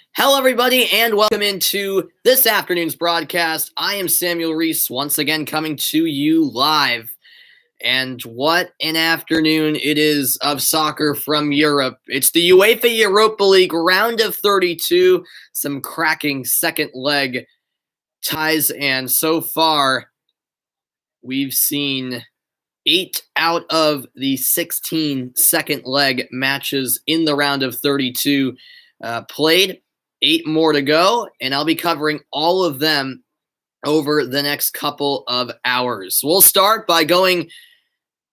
Hello, everybody, and welcome into this afternoon's broadcast. I am Samuel Reese, once again coming to you live. And what an afternoon it is of soccer from Europe. It's the UEFA Europa League Round of 32, some cracking second leg ties, and so far we've seen 8 out of the 16 second leg matches in the round of 32 played. 8 more to go, and I'll be covering all of them over the next couple of hours. We'll start by going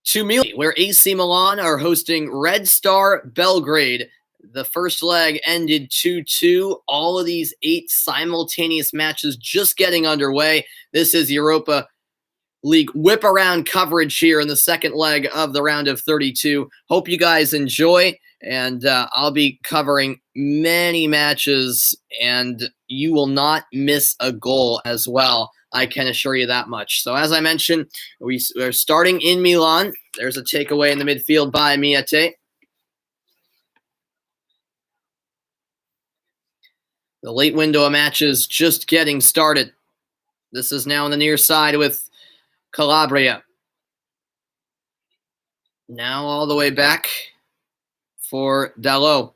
to Milan, where AC Milan are hosting Red Star Belgrade. The first leg ended 2-2. All of these 8 simultaneous matches just getting underway. This is Europa League whip-around coverage here in the second leg of the round of 32. Hope you guys enjoy. And I'll be covering many matches, and you will not miss a goal as well. I can assure you that much. So as I mentioned, we're starting in Milan. There's a takeaway in the midfield by Miete. The late window of matches just getting started. This is now on the near side with Calabria. Now all the way back for Dalot.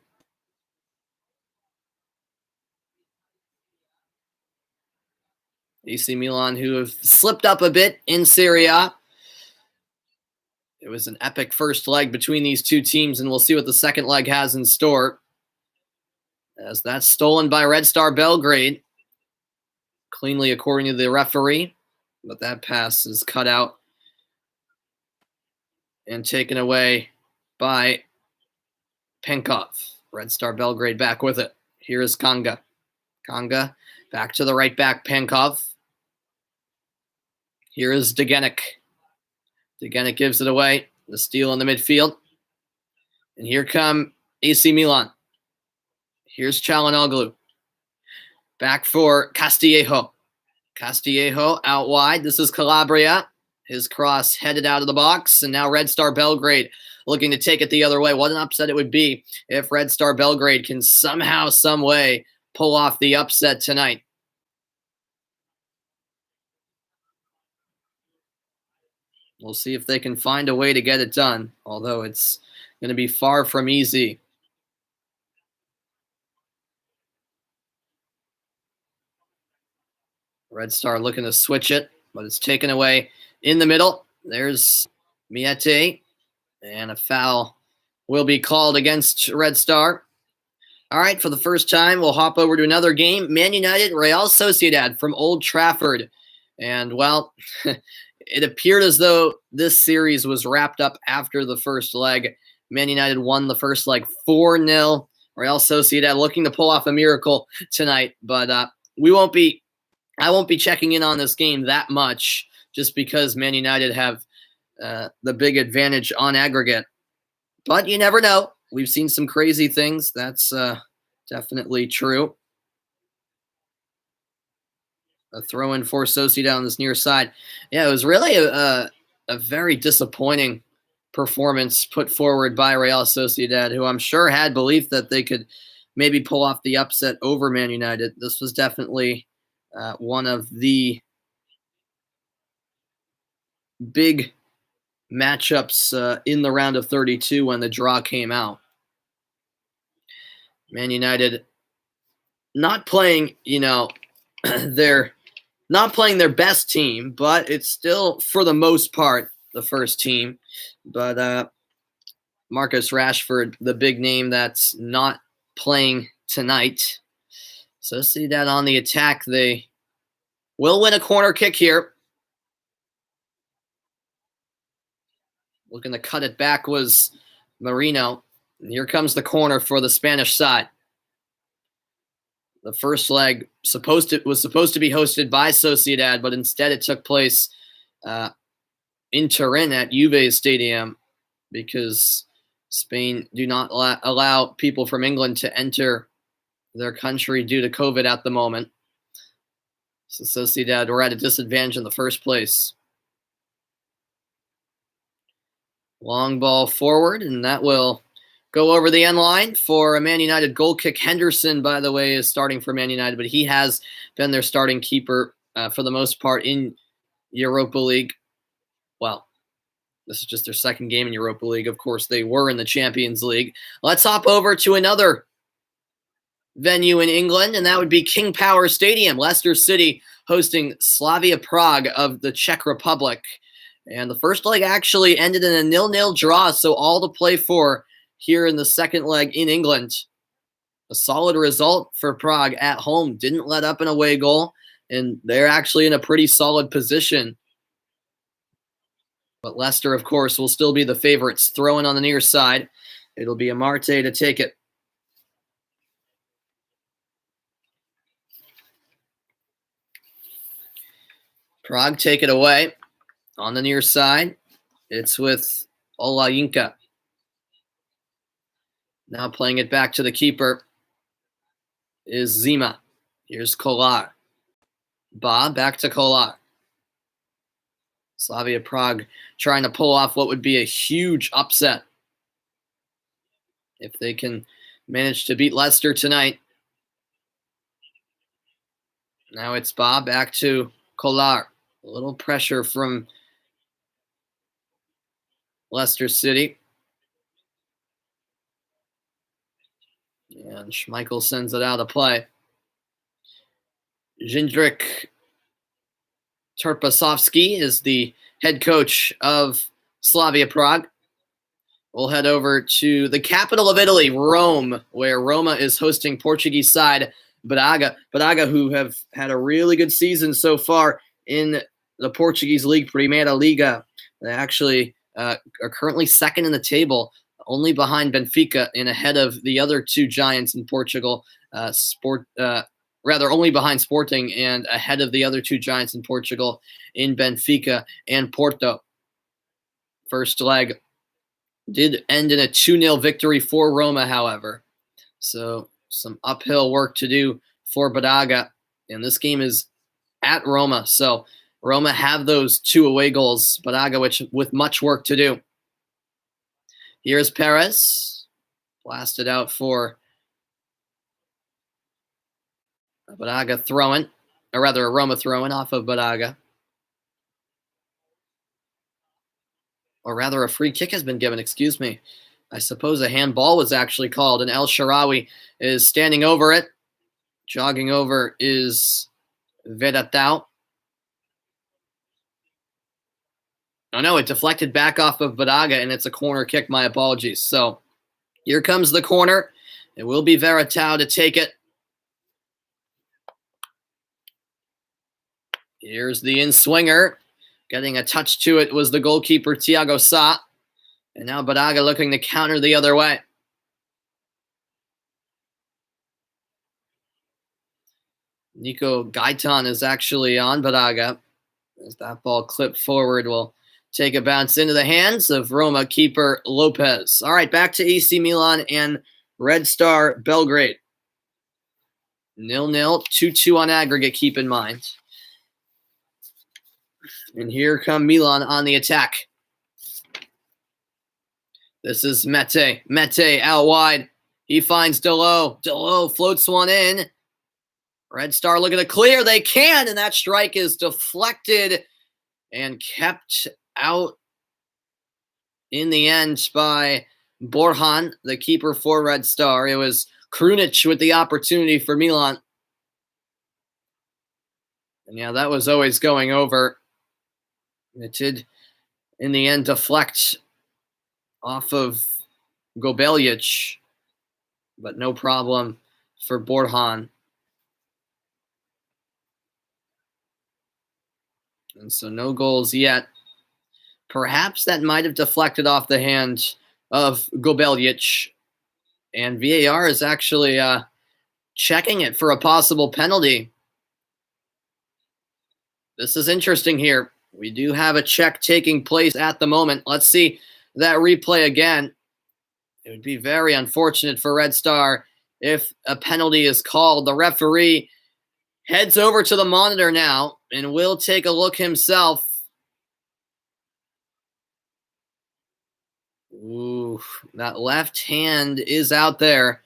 AC Milan, who have slipped up a bit in Serie A. It was an epic first leg between these two teams, and we'll see what the second leg has in store. As that's stolen by Red Star Belgrade. Cleanly according to the referee, but that pass is cut out and taken away by Penkov. Red Star Belgrade back with it. Here is Kanga. Kanga back to the right back, Penkov. Here is Degenek. Degenek gives it away. The steal in the midfield. And here come AC Milan. Here's Çalhanoğlu. Back for Castillejo. Castillejo out wide. This is Calabria. His cross headed out of the box. And now Red Star Belgrade looking to take it the other way. What an upset it would be if Red Star Belgrade can somehow, some way pull off the upset tonight. We'll see if they can find a way to get it done, although it's going to be far from easy. Red Star looking to switch it, but it's taken away in the middle. There's Miete. And a foul will be called against Red Star. All right, for the first time, we'll hop over to another game. Man United, Real Sociedad from Old Trafford. And, well, it appeared as though this series was wrapped up after the first leg. Man United won the first leg 4-0. Real Sociedad looking to pull off a miracle tonight. But I won't be checking in on this game that much just because Man United have the big advantage on aggregate. But you never know. We've seen some crazy things. That's definitely true. A throw-in for Sociedad on this near side. Yeah, it was really a very disappointing performance put forward by Real Sociedad, who I'm sure had belief that they could maybe pull off the upset over Man United. This was definitely one of the big matchups in the round of 32 when the draw came out. Man United not playing, they're not playing their best team, but it's still, for the most part, the first team. But Marcus Rashford, the big name that's not playing tonight. So see that on the attack. They will win a corner kick here. Looking to cut it back was Marino. And here comes the corner for the Spanish side. The first leg was supposed to be hosted by Sociedad, but instead it took place in Turin at Juve's stadium because Spain do not allow people from England to enter their country due to COVID at the moment. So Sociedad were at a disadvantage in the first place. Long ball forward, and that will go over the end line for a Man United goal kick. Henderson, by the way, is starting for Man United, but he has been their starting keeper for the most part in Europa League. Well, this is just their second game in Europa League. Of course, they were in the Champions League. Let's hop over to another venue in England, and that would be King Power Stadium. Leicester City hosting Slavia Prague of the Czech Republic. And the first leg actually ended in a 0-0 draw, so all to play for here in the second leg in England. A solid result for Prague at home. Didn't let up an away goal, and they're actually in a pretty solid position. But Leicester, of course, will still be the favorites. Throwing on the near side. It'll be Amarte to take it. Prague take it away. On the near side, it's with Olympiacos. Now playing it back to the keeper is Zima. Here's Kolar. Back to Kolar. Slavia Prague trying to pull off what would be a huge upset if they can manage to beat Leicester tonight. Now it's back to Kolar. A little pressure from Leicester City. And Schmeichel sends it out of play. Jindřich Trpasovsky is the head coach of Slavia Prague. We'll head over to the capital of Italy, Rome, where Roma is hosting Portuguese side Braga. Braga, who have had a really good season so far in the Portuguese league, Primeira Liga. They actually are currently second in the table, only behind Benfica and ahead of the other two giants in Portugal, only behind Sporting and ahead of the other two giants in Portugal in Benfica and Porto. First leg did end in a 2-0 victory for Roma, however. So some uphill work to do for Braga. And this game is at Roma. So Roma have those 2 away goals. Braga, with much work to do. Here's Perez. Blasted out for Braga throwing, or rather a Roma throwing off of Braga. Or rather a free kick has been given, excuse me. I suppose a handball was actually called, and El Shaarawy is standing over it. Jogging over is Vedatao. Oh no, it deflected back off of Braga, and it's a corner kick. My apologies. So here comes the corner. It will be Veratao to take it. Here's the in-swinger. Getting a touch to it was the goalkeeper, Thiago Sa. And now Braga looking to counter the other way. Nico Gaitan is actually on Braga. As that ball clipped forward, will take a bounce into the hands of Roma keeper Lopez. All right, back to AC Milan and Red Star Belgrade. 0-0, 2-2 on aggregate, keep in mind. And here come Milan on the attack. This is Mete. Mete out wide. He finds Delo. Delo floats one in. Red Star looking to clear. They can, and that strike is deflected and kept out in the end by Borjan, the keeper for Red Star. It was Krunic with the opportunity for Milan. And yeah, that was always going over. It did, in the end, deflect off of Gobeljic, but no problem for Borjan. And so no goals yet. Perhaps that might have deflected off the hand of Gobeljic. And VAR is actually checking it for a possible penalty. This is interesting here. We do have a check taking place at the moment. Let's see that replay again. It would be very unfortunate for Red Star if a penalty is called. The referee heads over to the monitor now and will take a look himself. Ooh, that left hand is out there.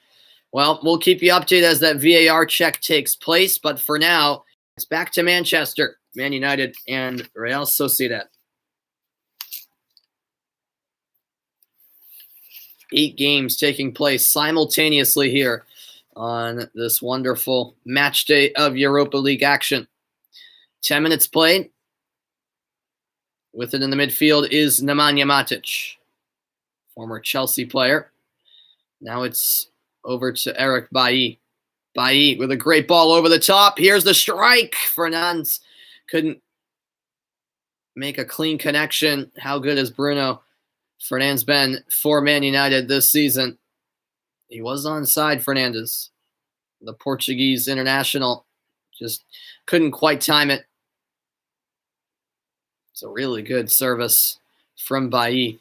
Well, we'll keep you updated as that VAR check takes place. But for now, it's back to Manchester, Man United, and Real Sociedad. 8 games taking place simultaneously here on this wonderful match day of Europa League action. 10 minutes played. With it in the midfield is Nemanja Matic, former Chelsea player. Now it's over to Eric Bailly. Bailly with a great ball over the top. Here's the strike. Fernandes couldn't make a clean connection. How good has Bruno Fernandes been for Man United this season? He was onside, Fernandes. The Portuguese international just couldn't quite time it. It's a really good service from Bailly.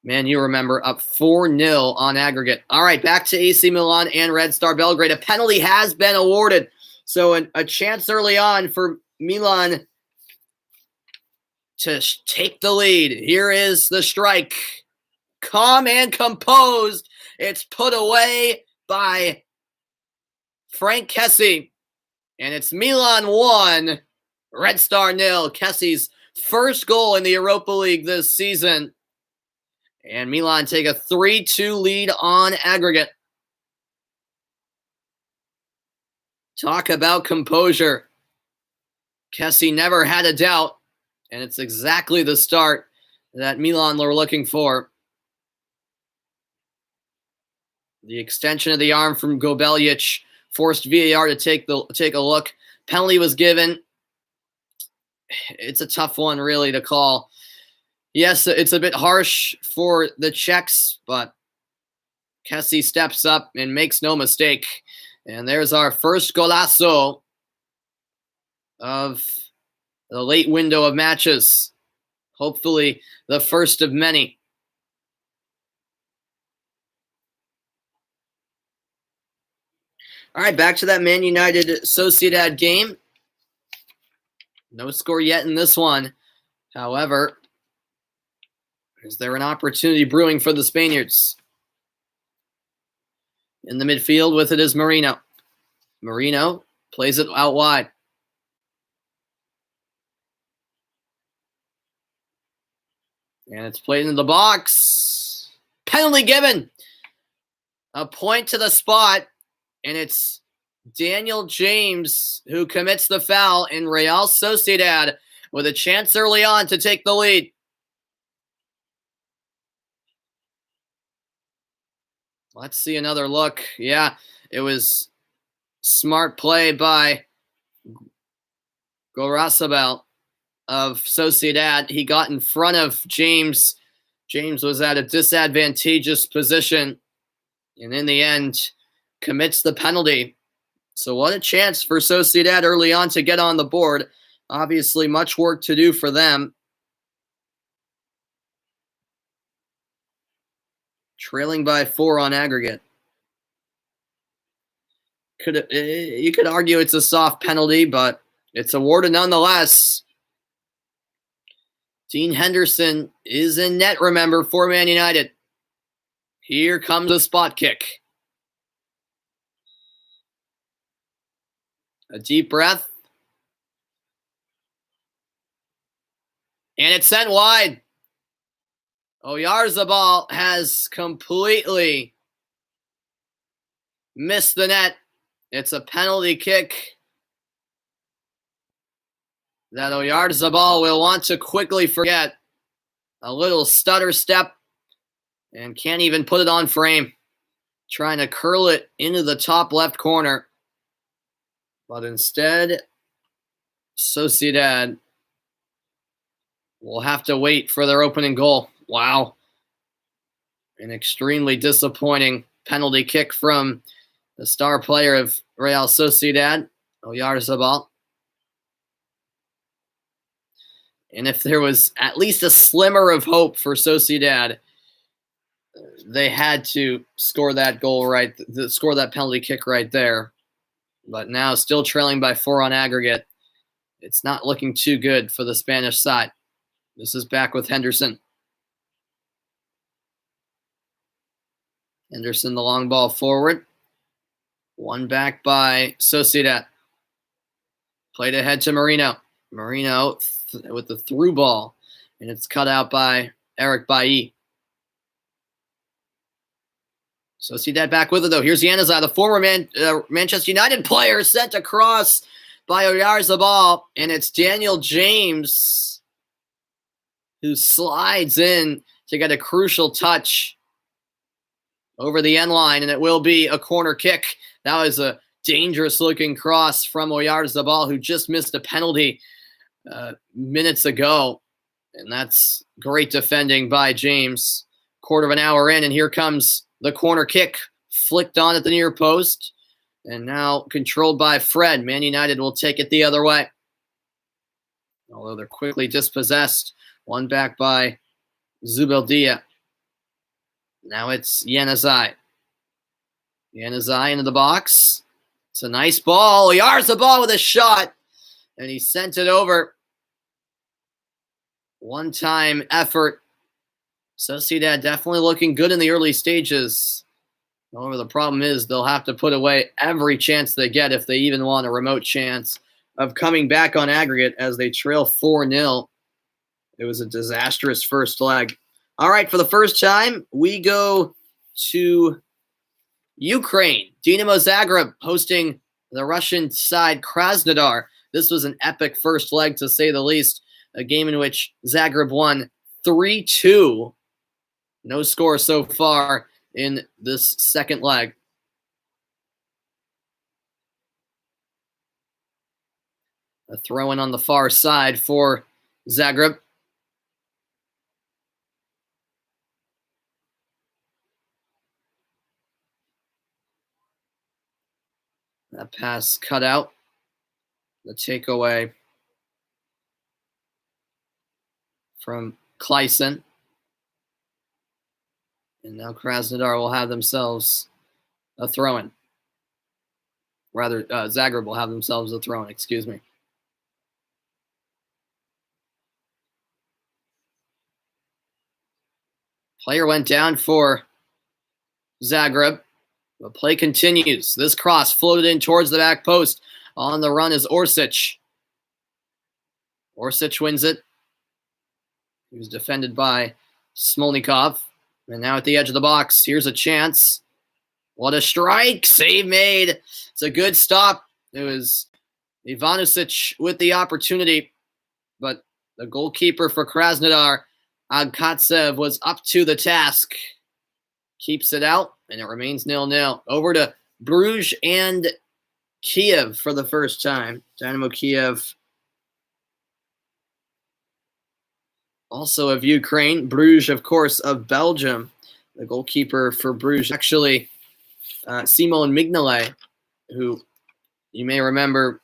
Man, you remember, up 4-0 on aggregate. All right, back to AC Milan and Red Star Belgrade. A penalty has been awarded. So a chance early on for Milan to take the lead. Here is the strike. Calm and composed. It's put away by Frank Kessie. And it's Milan 1, Red Star 0. Kessie's first goal in the Europa League this season. And Milan take a 3-2 lead on aggregate. Talk about composure. Kessie never had a doubt. And it's exactly the start that Milan were looking for. The extension of the arm from Gobeljic forced VAR to take a look. Penalty was given. It's a tough one, really, to call. Yes, it's a bit harsh for the Czechs, but Kessie steps up and makes no mistake. And there's our first golazo of the late window of matches. Hopefully the first of many. All right, back to that Man United Sociedad game. No score yet in this one. However, is there an opportunity brewing for the Spaniards? In the midfield with it is Marino. Marino plays it out wide. And it's played into the box. Penalty given. A point to the spot. And it's Daniel James who commits the foul in Real Sociedad with a chance early on to take the lead. Let's see another look. Yeah, it was smart play by Gorasabel of Sociedad. He got in front of James. James was at a disadvantageous position. And in the end, commits the penalty. So what a chance for Sociedad early on to get on the board. Obviously, much work to do for them. Trailing by 4 on aggregate. You could argue it's a soft penalty, but it's awarded nonetheless. Dean Henderson is in net, remember, for Man United. Here comes a spot kick. A deep breath. And it's sent wide. Oyarzabal has completely missed the net. It's a penalty kick that Oyarzabal will want to quickly forget. A little stutter step and can't even put it on frame. Trying to curl it into the top left corner. But instead, Sociedad will have to wait for their opening goal. Wow. An extremely disappointing penalty kick from the star player of Real Sociedad, Oyarzabal. And if there was at least a slimmer of hope for Sociedad, they had to score that goal score that penalty kick right there. But now still trailing by 4 on aggregate. It's not looking too good for the Spanish side. This is back with Henderson. Henderson, the long ball forward. One back by Sociedad. Played ahead to Marino. Marino with the through ball. And it's cut out by Eric Bailly. Sociedad back with it, though. Here's Januzaj, the former Manchester United player, sent across by Oyarzabal. And it's Daniel James who slides in to get a crucial touch over the end line. And it will be a corner kick. That was a dangerous-looking cross from Oyarzabal, who just missed a penalty minutes ago. And that's great defending by James. Quarter of an hour in, and here comes the corner kick, flicked on at the near post. And now controlled by Fred. Man United will take it the other way. Although they're quickly dispossessed. One back by Zubeldia. Now it's Januzaj. Januzaj into the box. It's a nice ball. Oyarzabal with a shot. And he sent it over. One-time effort. Sociedad definitely looking good in the early stages. However, the problem is they'll have to put away every chance they get if they even want a remote chance of coming back on aggregate as they trail 4-0. It was a disastrous first leg. All right, for the first time, we go to Ukraine. Dinamo Zagreb hosting the Russian side Krasnodar. This was an epic first leg, to say the least. A game in which Zagreb won 3-2. No score so far in this second leg. A throw-in on the far side for Zagreb. That pass cut out. The takeaway from Kleisen. And now Krasnodar will have themselves a throw-in. Rather, Zagreb will have themselves a throw-in, excuse me. Player went down for Zagreb. The play continues. This cross floated in towards the back post. On the run is Orsic. Orsic wins it. He was defended by Smolnikov. And now at the edge of the box, here's a chance. What a strike. Save made. It's a good stop. It was Ivanovic with the opportunity. But the goalkeeper for Krasnodar, Agkatsev, was up to the task. Keeps it out, and it remains 0-0. Over to Bruges and Kiev for the first time. Dynamo Kiev, also of Ukraine. Bruges, of course, of Belgium. The goalkeeper for Bruges, actually, Simon Mignolet, who you may remember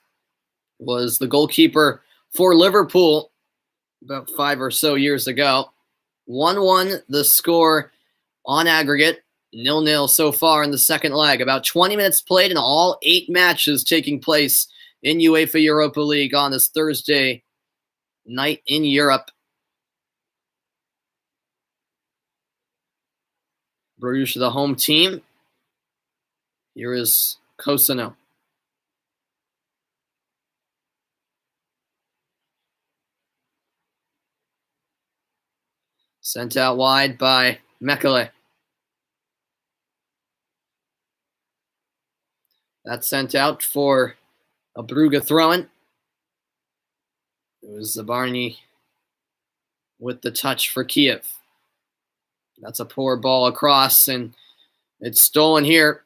was the goalkeeper for Liverpool about 5 or so years ago. 1-1 the score on aggregate. 0-0 so far in the second leg. About 20 minutes played in all 8 matches taking place in UEFA Europa League on this Thursday night in Europe. Bruges, the home team. Here is Kosano. Sent out wide by Mekele. That's sent out for a Brugge throw-in. It was Zabarny with the touch for Kiev. That's a poor ball across, and it's stolen here.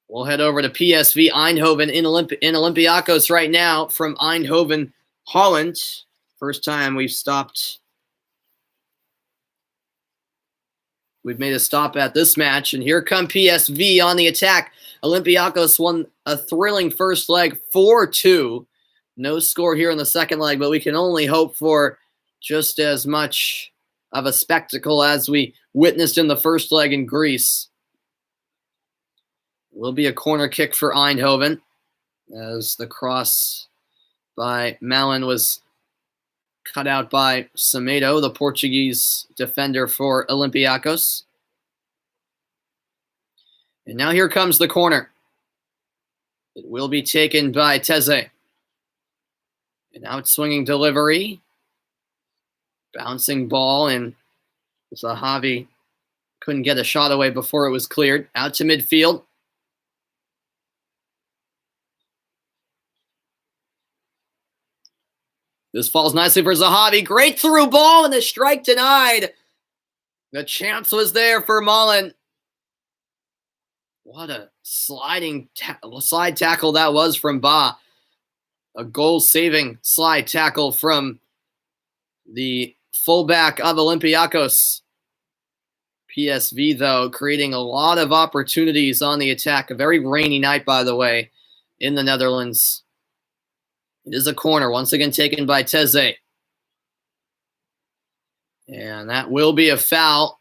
We'll head over to PSV Eindhoven in Olympiakos right now from Eindhoven, Holland. First time we've made a stop at this match, and here come PSV on the attack. Olympiacos won a thrilling first leg 4-2. No score here in the second leg, but we can only hope for just as much of a spectacle as we witnessed in the first leg in Greece. It will be a corner kick for Eindhoven as the cross by Milan was cut out by Semedo, the Portuguese defender for Olympiacos. And now here comes the corner. It will be taken by Teze. An out-swinging delivery. Bouncing ball, and Zahavi couldn't get a shot away before it was cleared. Out to midfield. This falls nicely for Zahavi. Great through ball, and the strike denied. The chance was there for Milan. What a slide tackle that was from Ba. A goal-saving slide tackle from the fullback of Olympiakos. PSV, though, creating a lot of opportunities on the attack. A very rainy night, by the way, in the Netherlands. It is a corner, once again taken by Teze. And that will be a foul,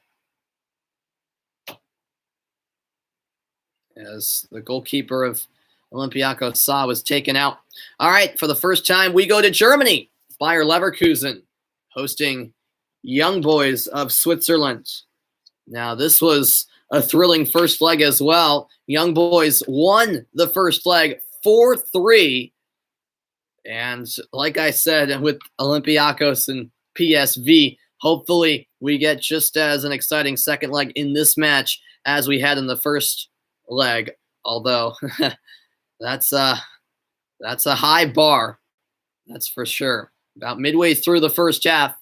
as the goalkeeper of Olympiacos Sa was taken out. All right, for the first time, we go to Germany. Bayer Leverkusen hosting Young Boys of Switzerland. Now, this was a thrilling first leg as well. Young Boys won the first leg 4-3. And like I said, with Olympiakos and PSV, hopefully we get just as an exciting second leg in this match as we had in the first leg. Although that's a high bar, that's for sure. About midway through the first half.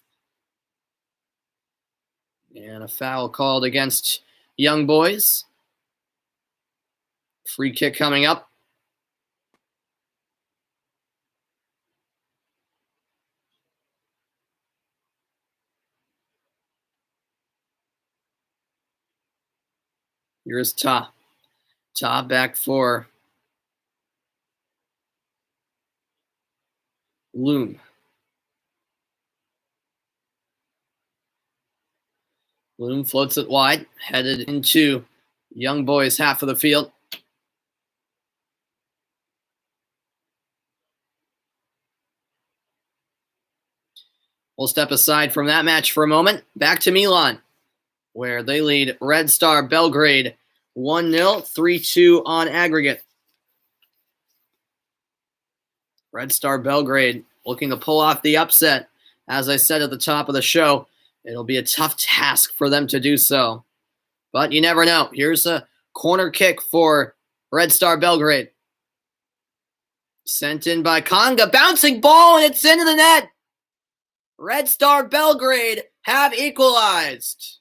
And a foul called against Young Boys. Free kick coming up. Here's Ta. Ta back for Loom. Loom floats it wide, headed into Young Boys' half of the field. We'll step aside from that match for a moment. Back to Milan, where they lead Red Star Belgrade 1-0, 3-2 on aggregate. Red Star Belgrade looking to pull off the upset. As I said at the top of the show, it'll be a tough task for them to do so. But you never know. Here's a corner kick for Red Star Belgrade. Sent in by Konga. Bouncing ball, and it's into the net. Red Star Belgrade have equalized.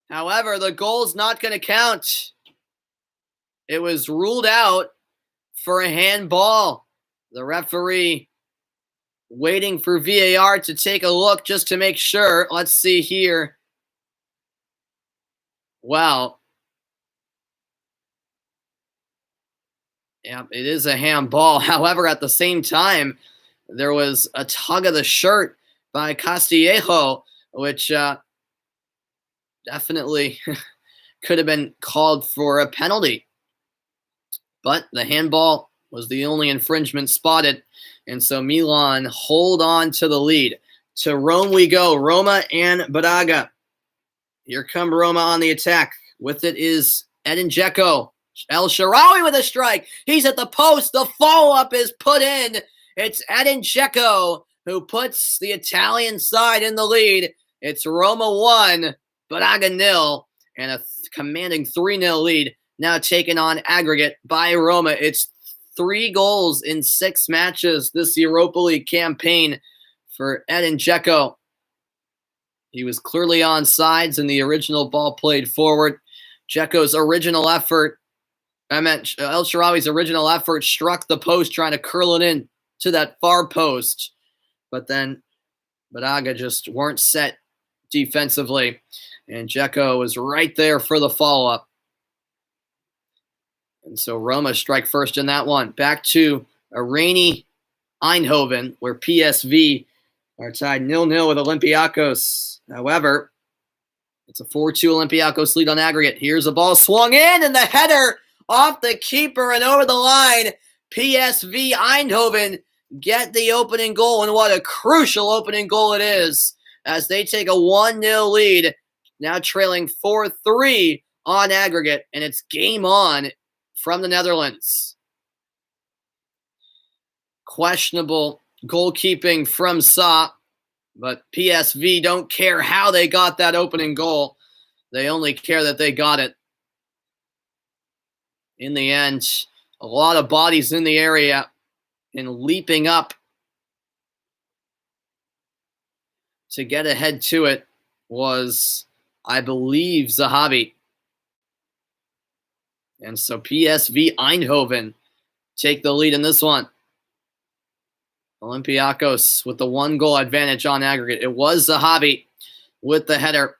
However, the goal's not going to count. It was ruled out for a handball. The referee waiting for VAR to take a look just to make sure. Let's see here. Wow. Yeah, it is a handball. However, at the same time, there was a tug of the shirt by Castillejo, which definitely could have been called for a penalty. But the handball was the only infringement spotted. And so Milan hold on to the lead. To Rome we go. Roma and Braga. Here come Roma on the attack. With it is Edin Dzeko. El Shaarawy with a strike. He's at the post. The follow-up is put in. It's Edin Dzeko who puts the Italian side in the lead. It's Roma 1, Braga 0, and a commanding 3-0 lead now taken on aggregate by Roma. It's 3 goals in 6 matches this Europa League campaign for Edin Dzeko. He was clearly on sides and the original ball played forward. Dzeko's original effort, El Shaarawy's original effort struck the post trying to curl it in to that far post. But then Braga just weren't set defensively. And Dzeko was right there for the follow-up. And so Roma strike first in that one. Back to a rainy Eindhoven, where PSV are tied 0-0 with Olympiakos. However, it's a 4-2 Olympiakos lead on aggregate. Here's a ball swung in, and the header off the keeper and over the line. PSV Eindhoven get the opening goal, and what a crucial opening goal it is as they take a 1-0 lead now trailing 4-3 on aggregate, and it's game on from the Netherlands. Questionable goalkeeping from Sa, but PSV don't care how they got that opening goal. They only care that they got it. In the end, a lot of bodies in the area, and leaping up to get ahead to it was, I believe, Zahavi. And so PSV Eindhoven take the lead in this one. Olympiakos with the 1-goal advantage on aggregate. It was Zahavi with the header.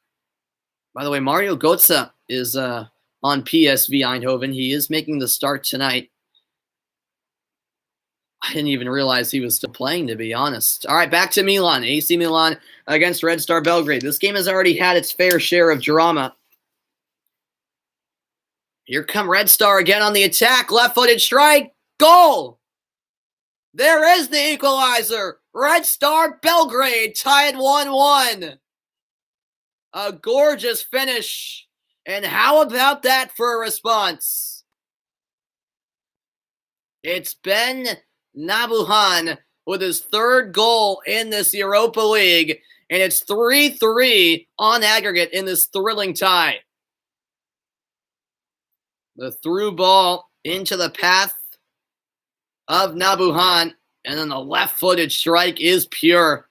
By the way, Mario Götze is on PSV Eindhoven. He is making the start tonight. I didn't even realize he was still playing, to be honest. All right, back to Milan. AC Milan against Red Star Belgrade. This game has already had its fair share of drama. Here come Red Star again on the attack. Left-footed strike. Goal! There is the equalizer. Red Star Belgrade tied 1-1. A gorgeous finish. And how about that for a response? It's Ben Nabuhan with his 3rd goal in this Europa League, and it's 3-3 on aggregate in this thrilling tie. The through ball into the path of Nabuhan, and then the left-footed strike is pure,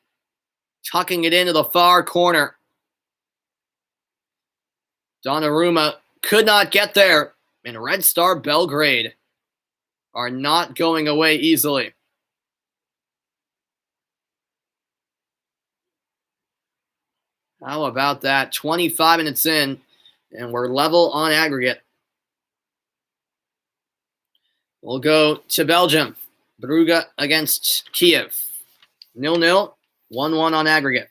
tucking it into the far corner. Donnarumma could not get there, and Red Star Belgrade are not going away easily. How about that? 25 minutes in, and we're level on aggregate. We'll go to Belgium. Brugge against Kiev. 0-0, 1-1 on aggregate.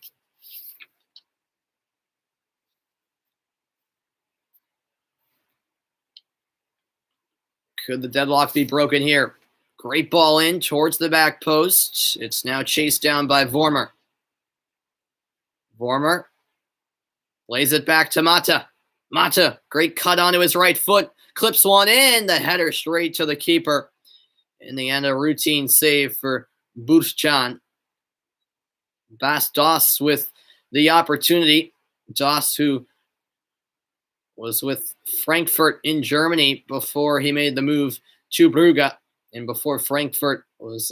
Could the deadlock be broken here? Great ball in towards the back post. It's now chased down by Vormer. Vormer lays it back to Mata. Mata, great cut onto his right foot. Clips one in. The header straight to the keeper. In the end, a routine save for Burchan. Bas Doss with the opportunity. Doss, who was with Frankfurt in Germany before he made the move to Brugge, and before Frankfurt was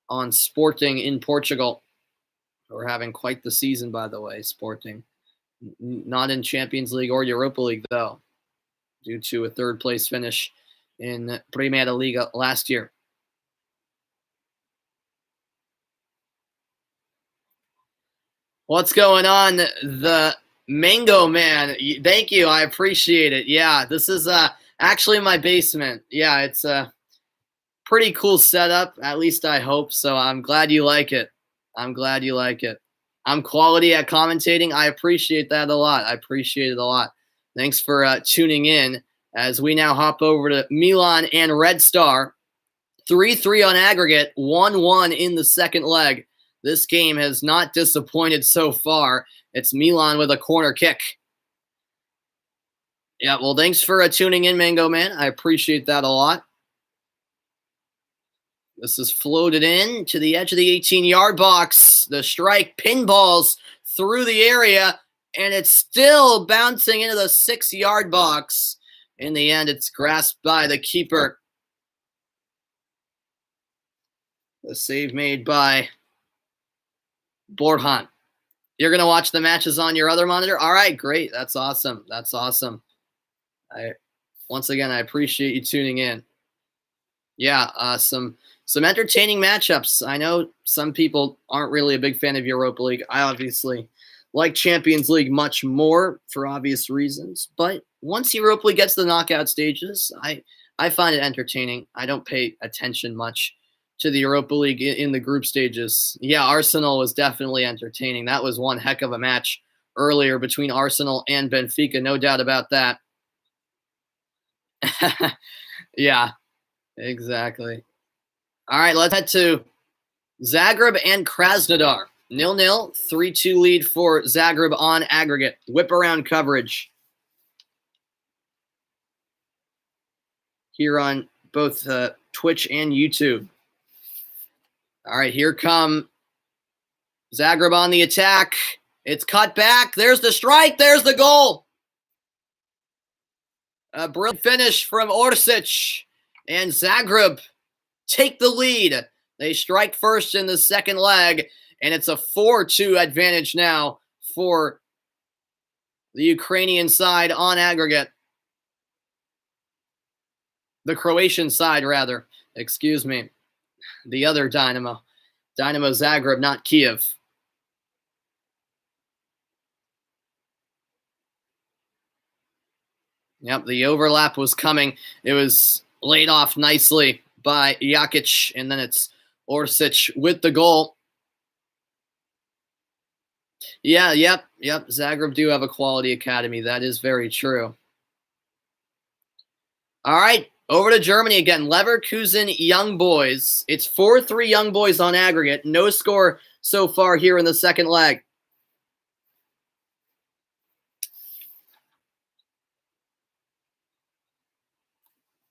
on Sporting in Portugal. We're having quite the season, by the way, Sporting. Not in Champions League or Europa League, though, due to a 3rd-place finish in Primeira Liga last year. What's going on? The Mango Man, thank you. I appreciate it. Yeah, this is actually my basement. Yeah, it's a pretty cool setup. At least I hope so. I'm glad you like it. I'm glad you like it. I'm quality at commentating. I appreciate that a lot. I appreciate it a lot. Thanks for tuning in as we now hop over to Milan and Red Star. 3-3 on aggregate, 1-1 in the second leg. This game has not disappointed so far. It's Milan with a corner kick. Yeah, well, thanks for tuning in, Mango Man. I appreciate that a lot. This is floated in to the edge of the 18-yard box. The strike pinballs through the area, and it's still bouncing into the 6-yard box. In the end, it's grasped by the keeper. The save made by Borjan. You're going to watch the matches on your other monitor? All right, great. That's awesome. That's awesome. Once again, I appreciate you tuning in. Yeah, some entertaining matchups. I know some people aren't really a big fan of Europa League. I obviously like Champions League much more for obvious reasons. But once Europa League gets to the knockout stages, I find it entertaining. I don't pay attention much to the Europa League in the group stages. Yeah, Arsenal was definitely entertaining. That was one heck of a match earlier between Arsenal and Benfica, no doubt about that. Yeah, exactly. All right, let's head to Zagreb and Krasnodar. 0-0, 3-2 lead for Zagreb on aggregate. Whip around coverage here on both Twitch and YouTube. All right, here come Zagreb on the attack. It's cut back. There's the strike. There's the goal. A brilliant finish from Orsic. And Zagreb take the lead. They strike first in the second leg. And it's a 4-2 advantage now for the Ukrainian side on aggregate. The Croatian side, rather. Excuse me. The other Dynamo. Dynamo Zagreb, not Kiev. Yep, the overlap was coming. It was laid off nicely by Jakic, and then it's Orsic with the goal. Yeah, yep. Zagreb do have a quality academy. That is very true. All right, over to Germany again. Leverkusen Young Boys. It's 4-3 Young Boys on aggregate. No score so far here in the second leg.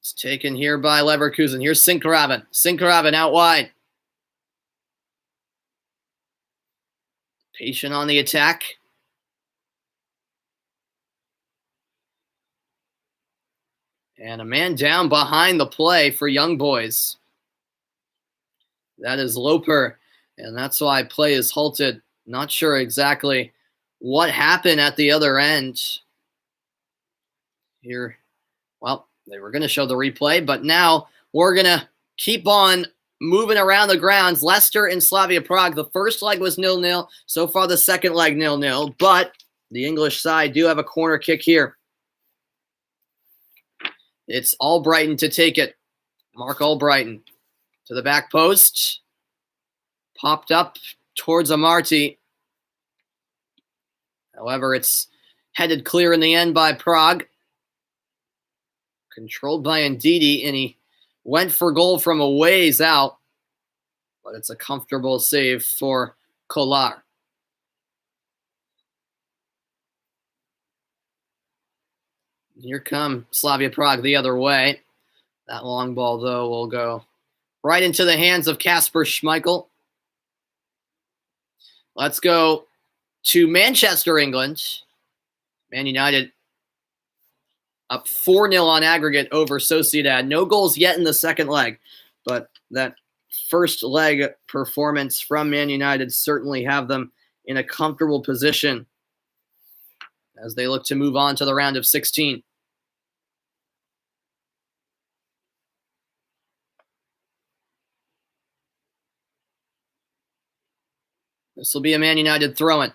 It's taken here by Leverkusen. Here's Sinkraven. Sinkraven out wide. Patient on the attack. And a man down behind the play for Young Boys. That is Loper. And that's why play is halted. Not sure exactly what happened at the other end. Here, well, they were going to show the replay, but now we're going to keep on moving around the grounds. Leicester and Slavia Prague. The first leg was 0-0. So far, the second leg 0-0. But the English side do have a corner kick here. It's Albrighton to take it. Mark Albrighton to the back post. Popped up towards Amarty. However, it's headed clear in the end by Prague. Controlled by Ndidi, and he went for goal from a ways out. But it's a comfortable save for Kolar. Here come Slavia Prague the other way. That long ball, though, will go right into the hands of Kasper Schmeichel. Let's go to Manchester, England. Man United up 4-0 on aggregate over Sociedad. No goals yet in the second leg, but that first leg performance from Man United certainly have them in a comfortable position as they look to move on to the round of 16. This will be a Man United throw-in.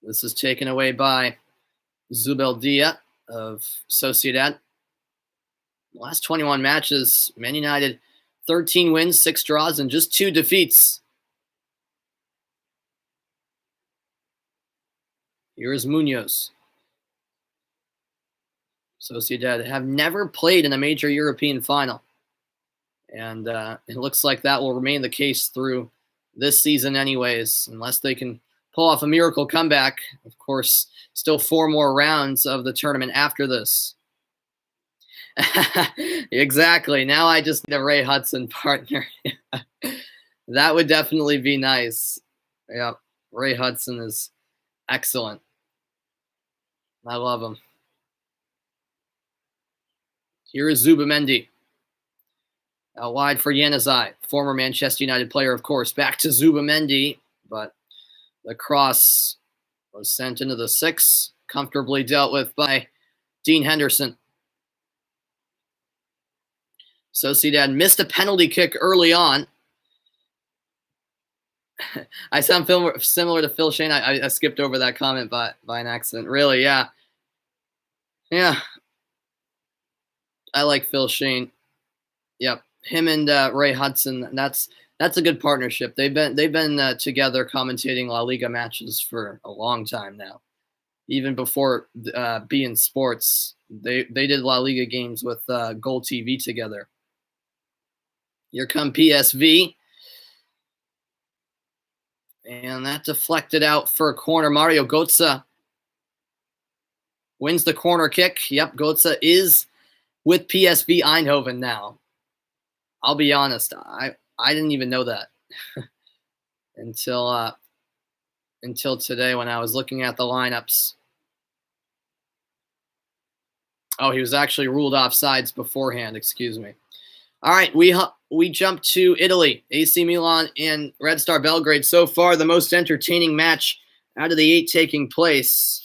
This is taken away by Zubeldia of Sociedad. The last 21 matches, Man United 13 wins, 6 draws, and just 2 defeats. Here is Munoz. Sociedad have never played in a major European final. And it looks like that will remain the case through this season anyways, unless they can pull off a miracle comeback. Of course, still 4 more rounds of the tournament after this. Exactly. Now I just need a Ray Hudson partner. That would definitely be nice. Yeah, Ray Hudson is excellent. I love him. Here is Zubamendi. Out wide for Januzaj, former Manchester United player, of course. Back to Zubamendi, but the cross was sent into the 6, comfortably dealt with by Dean Henderson. Sociedad missed a penalty kick early on. I sound similar to Phil Shane. I skipped over that comment by an accident. Really, yeah. Yeah. I like Phil Shane. Yep. Him and Ray Hudson, that's a good partnership. They've been together commentating La Liga matches for a long time now. even before being sports. They did La Liga games with Goal TV together. Here come PSV. And that deflected out for a corner. Mario Götze wins the corner kick. Yep, Götze is with PSV Eindhoven now. I'll be honest, I didn't even know that until today when I was looking at the lineups. Oh, he was actually ruled offsides beforehand. Excuse me. All right, we jump to Italy. AC Milan and Red Star Belgrade. So far, the most entertaining match out of the 8 taking place.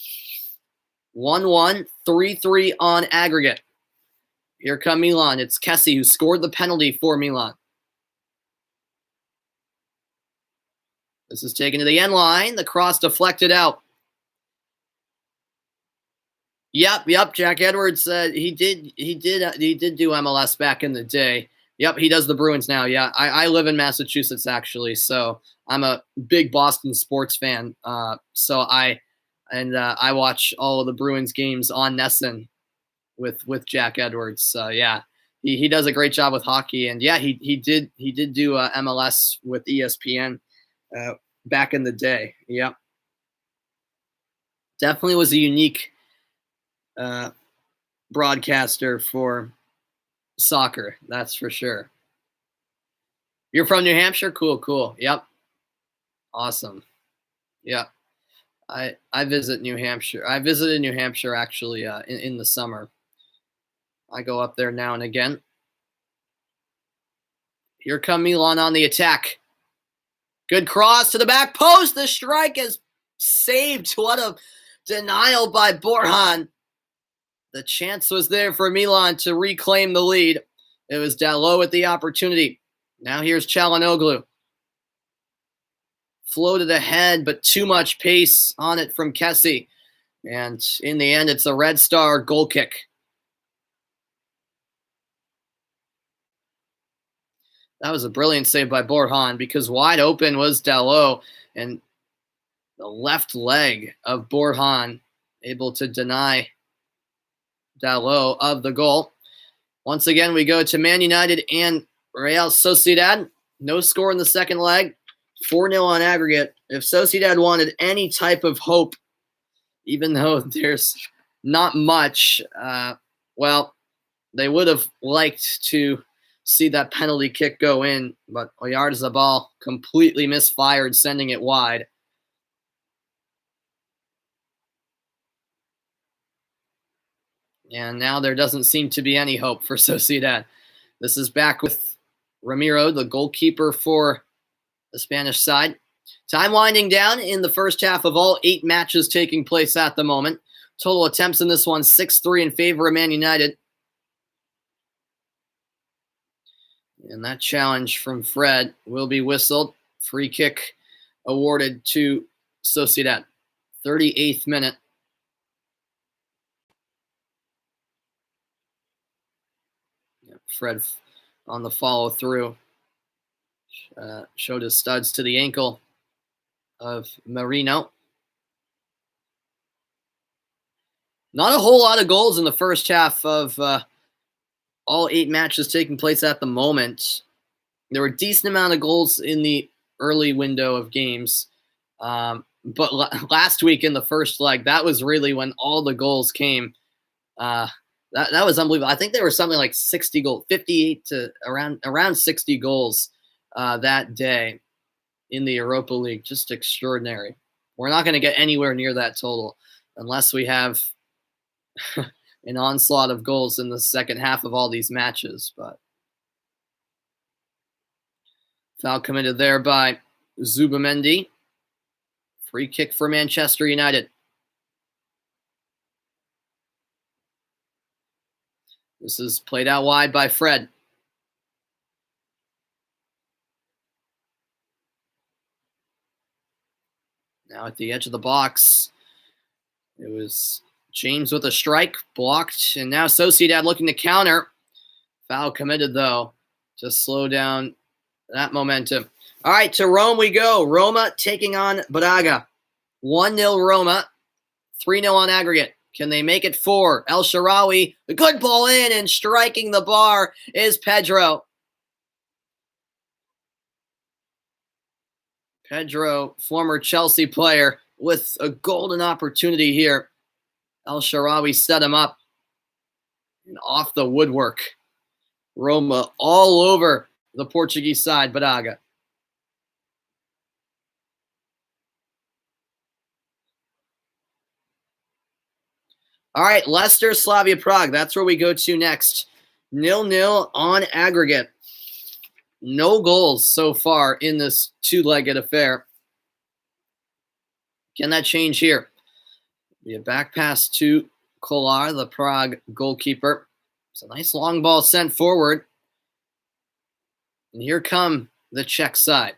1-1, 3-3 on aggregate. Here come Milan. It's Kessie who scored the penalty for Milan. This is taken to the end line. The cross deflected out. Yep. Jack Edwards said he did do MLS back in the day. Yep, he does the Bruins now. Yeah, I live in Massachusetts actually, so I'm a big Boston sports fan. So I watch all of the Bruins games on NESN with Jack Edwards. So yeah, he does a great job with hockey, and yeah, he did do MLS with ESPN back in the day. Yep, definitely was a unique broadcaster for soccer, that's for sure. You're from New Hampshire? Cool. Yep. Awesome. Yeah. I visit New Hampshire. I visited New Hampshire actually in the summer. I go up there now and again. Here come Milan on the attack. Good cross to the back post. The strike is saved. What a denial by Borjan. The chance was there for Milan to reclaim the lead. It was Dalot with the opportunity. Now here's Çalhanoğlu. Floated ahead, but too much pace on it from Kessie. And in the end, it's a Red Star goal kick. That was a brilliant save by Borjan because wide open was Dalot. And the left leg of Borjan able to deny Dalot of the goal. Once again, we go to Man United and Real Sociedad. No score in the second leg. 4-0 on aggregate. If Sociedad wanted any type of hope, even though there's not much, well, they would have liked to see that penalty kick go in, but Oyarzabal completely misfired, sending it wide. And now there doesn't seem to be any hope for Sociedad. This is back with Ramiro, the goalkeeper for the Spanish side. Time winding down in the first half of all 8 matches taking place at the moment. Total attempts in this one, 6-3 in favor of Man United. And that challenge from Fred will be whistled. Free kick awarded to Sociedad. 38th minute. Fred on the follow through showed his studs to the ankle of Marino. Not a whole lot of goals in the first half of all 8 matches taking place at the moment. There were a decent amount of goals in the early window of games. But last week in the first leg, that was really when all the goals came. That was unbelievable. I think there were something like 60 goals, 58 to around 60 goals that day in the Europa League. Just extraordinary. We're not going to get anywhere near that total unless we have an onslaught of goals in the second half of all these matches. But foul committed there by Zubamendi. Free kick for Manchester United. This is played out wide by Fred. Now at the edge of the box, it was James with a strike, blocked, and now Sociedad looking to counter. Foul committed, though, to slow down that momentum. All right, to Rome we go. Roma taking on Braga. 1-0 Roma, 3-0 on aggregate. Can they make it 4? El Shaarawy, a good ball in, and striking the bar is Pedro. Pedro, former Chelsea player, with a golden opportunity here. El Shaarawy set him up. And off the woodwork. Roma all over the Portuguese side, Badaga. All right, Leicester, Slavia Prague. That's where we go to next. 0-0 on aggregate. No goals so far in this two-legged affair. Can that change here? Be a back pass to Kolar, the Prague goalkeeper. It's a nice long ball sent forward. And here come the Czech side.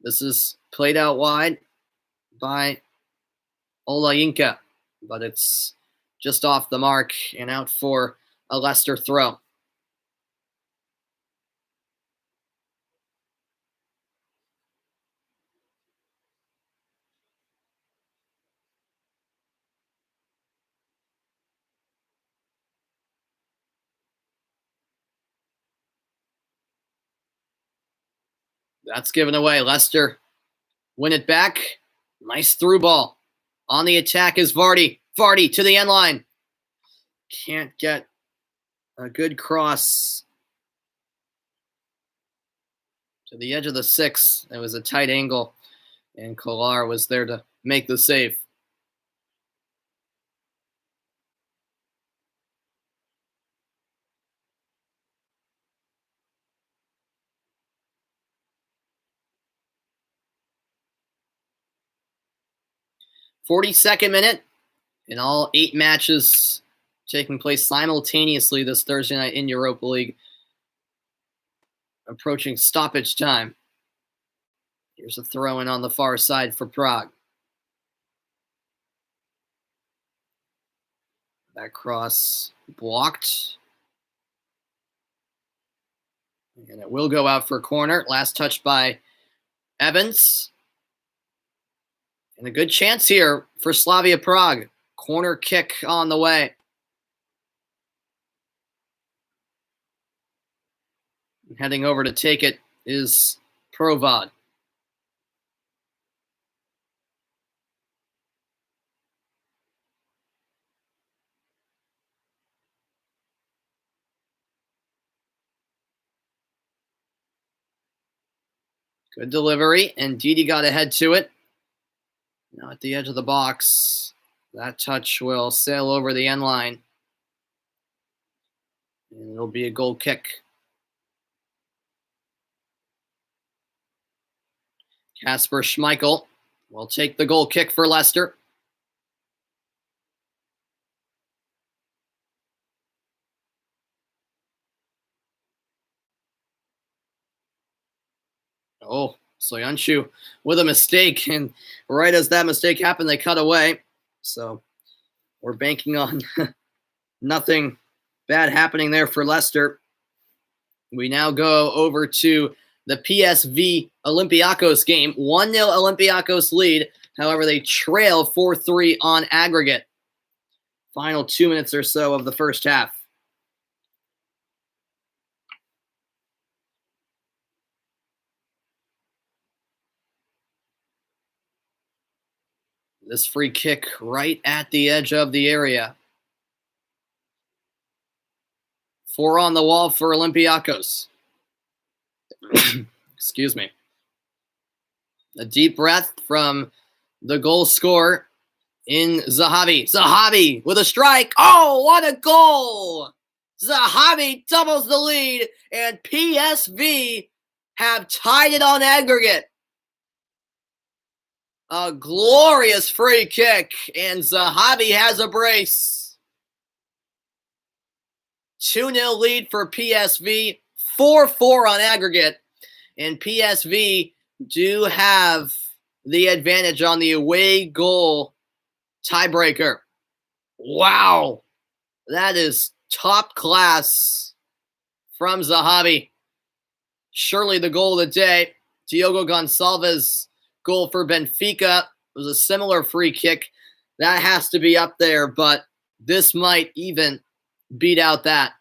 This is played out wide by Olympiacos, but it's just off the mark and out for a Leicester throw. That's given away. Leicester win it back. Nice through ball. On the attack is Vardy. Vardy to the end line. Can't get a good cross to the edge of the 6. It was a tight angle, and Kolar was there to make the save. "42nd minute, and all 8 matches taking place simultaneously this Thursday night in Europa League. Approaching stoppage time. Here's a throw-in on the far side for Prague. That cross blocked. And it will go out for a corner. Last touch by Evans. And a good chance here for Slavia Prague. Corner kick on the way. Heading over to take it is Provad. Good delivery, and Didi got ahead to it. Now at the edge of the box, that touch will sail over the end line. And it'll be a goal kick. Kasper Schmeichel will take the goal kick for Leicester. Oh, Soyuncu with a mistake, and right as that mistake happened, they cut away. So we're banking on nothing bad happening there for Leicester. We now go over to the PSV Olympiakos game. 1-0 Olympiakos lead. However, they trail 4-3 on aggregate. Final 2 minutes or so of the first half. This free kick right at the edge of the area. 4 on the wall for Olympiacos. Excuse me. A deep breath from the goal scorer in Zahavi. Zahavi with a strike. Oh, what a goal! Zahavi doubles the lead, and PSV have tied it on aggregate. A glorious free kick, and Zahavi has a brace. 2-0 lead for PSV, 4-4 on aggregate, and PSV do have the advantage on the away goal tiebreaker. Wow, that is top class from Zahavi. Surely the goal of the day. Diogo Gonzalez goal for Benfica was a similar free kick That has to be up there, but this might even beat out that.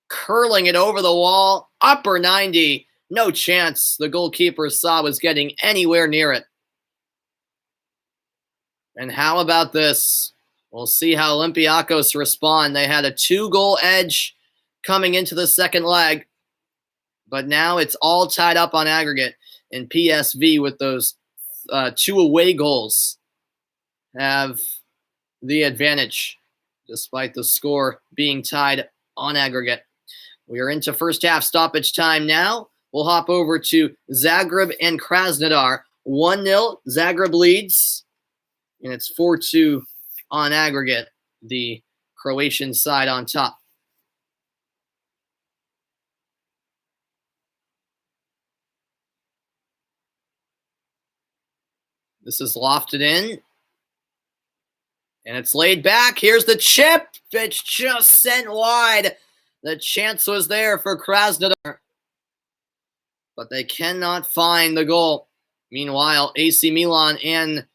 Curling it over the wall, upper 90. No chance the goalkeeper saw was getting anywhere near it. And how about this? We'll see how Olympiakos respond. They had a 2-goal edge coming into the second leg, but now it's all tied up on aggregate. And PSV, with those 2 away goals, have the advantage, despite the score being tied on aggregate. We are into first half stoppage time now. We'll hop over to Zagreb and Krasnodar. 1-0, Zagreb leads, and it's 4-2 on aggregate, the Croatian side on top. This is lofted in, and it's laid back. Here's the chip. It's just sent wide. The chance was there for Krasnodar, but they cannot find the goal. Meanwhile, AC Milan and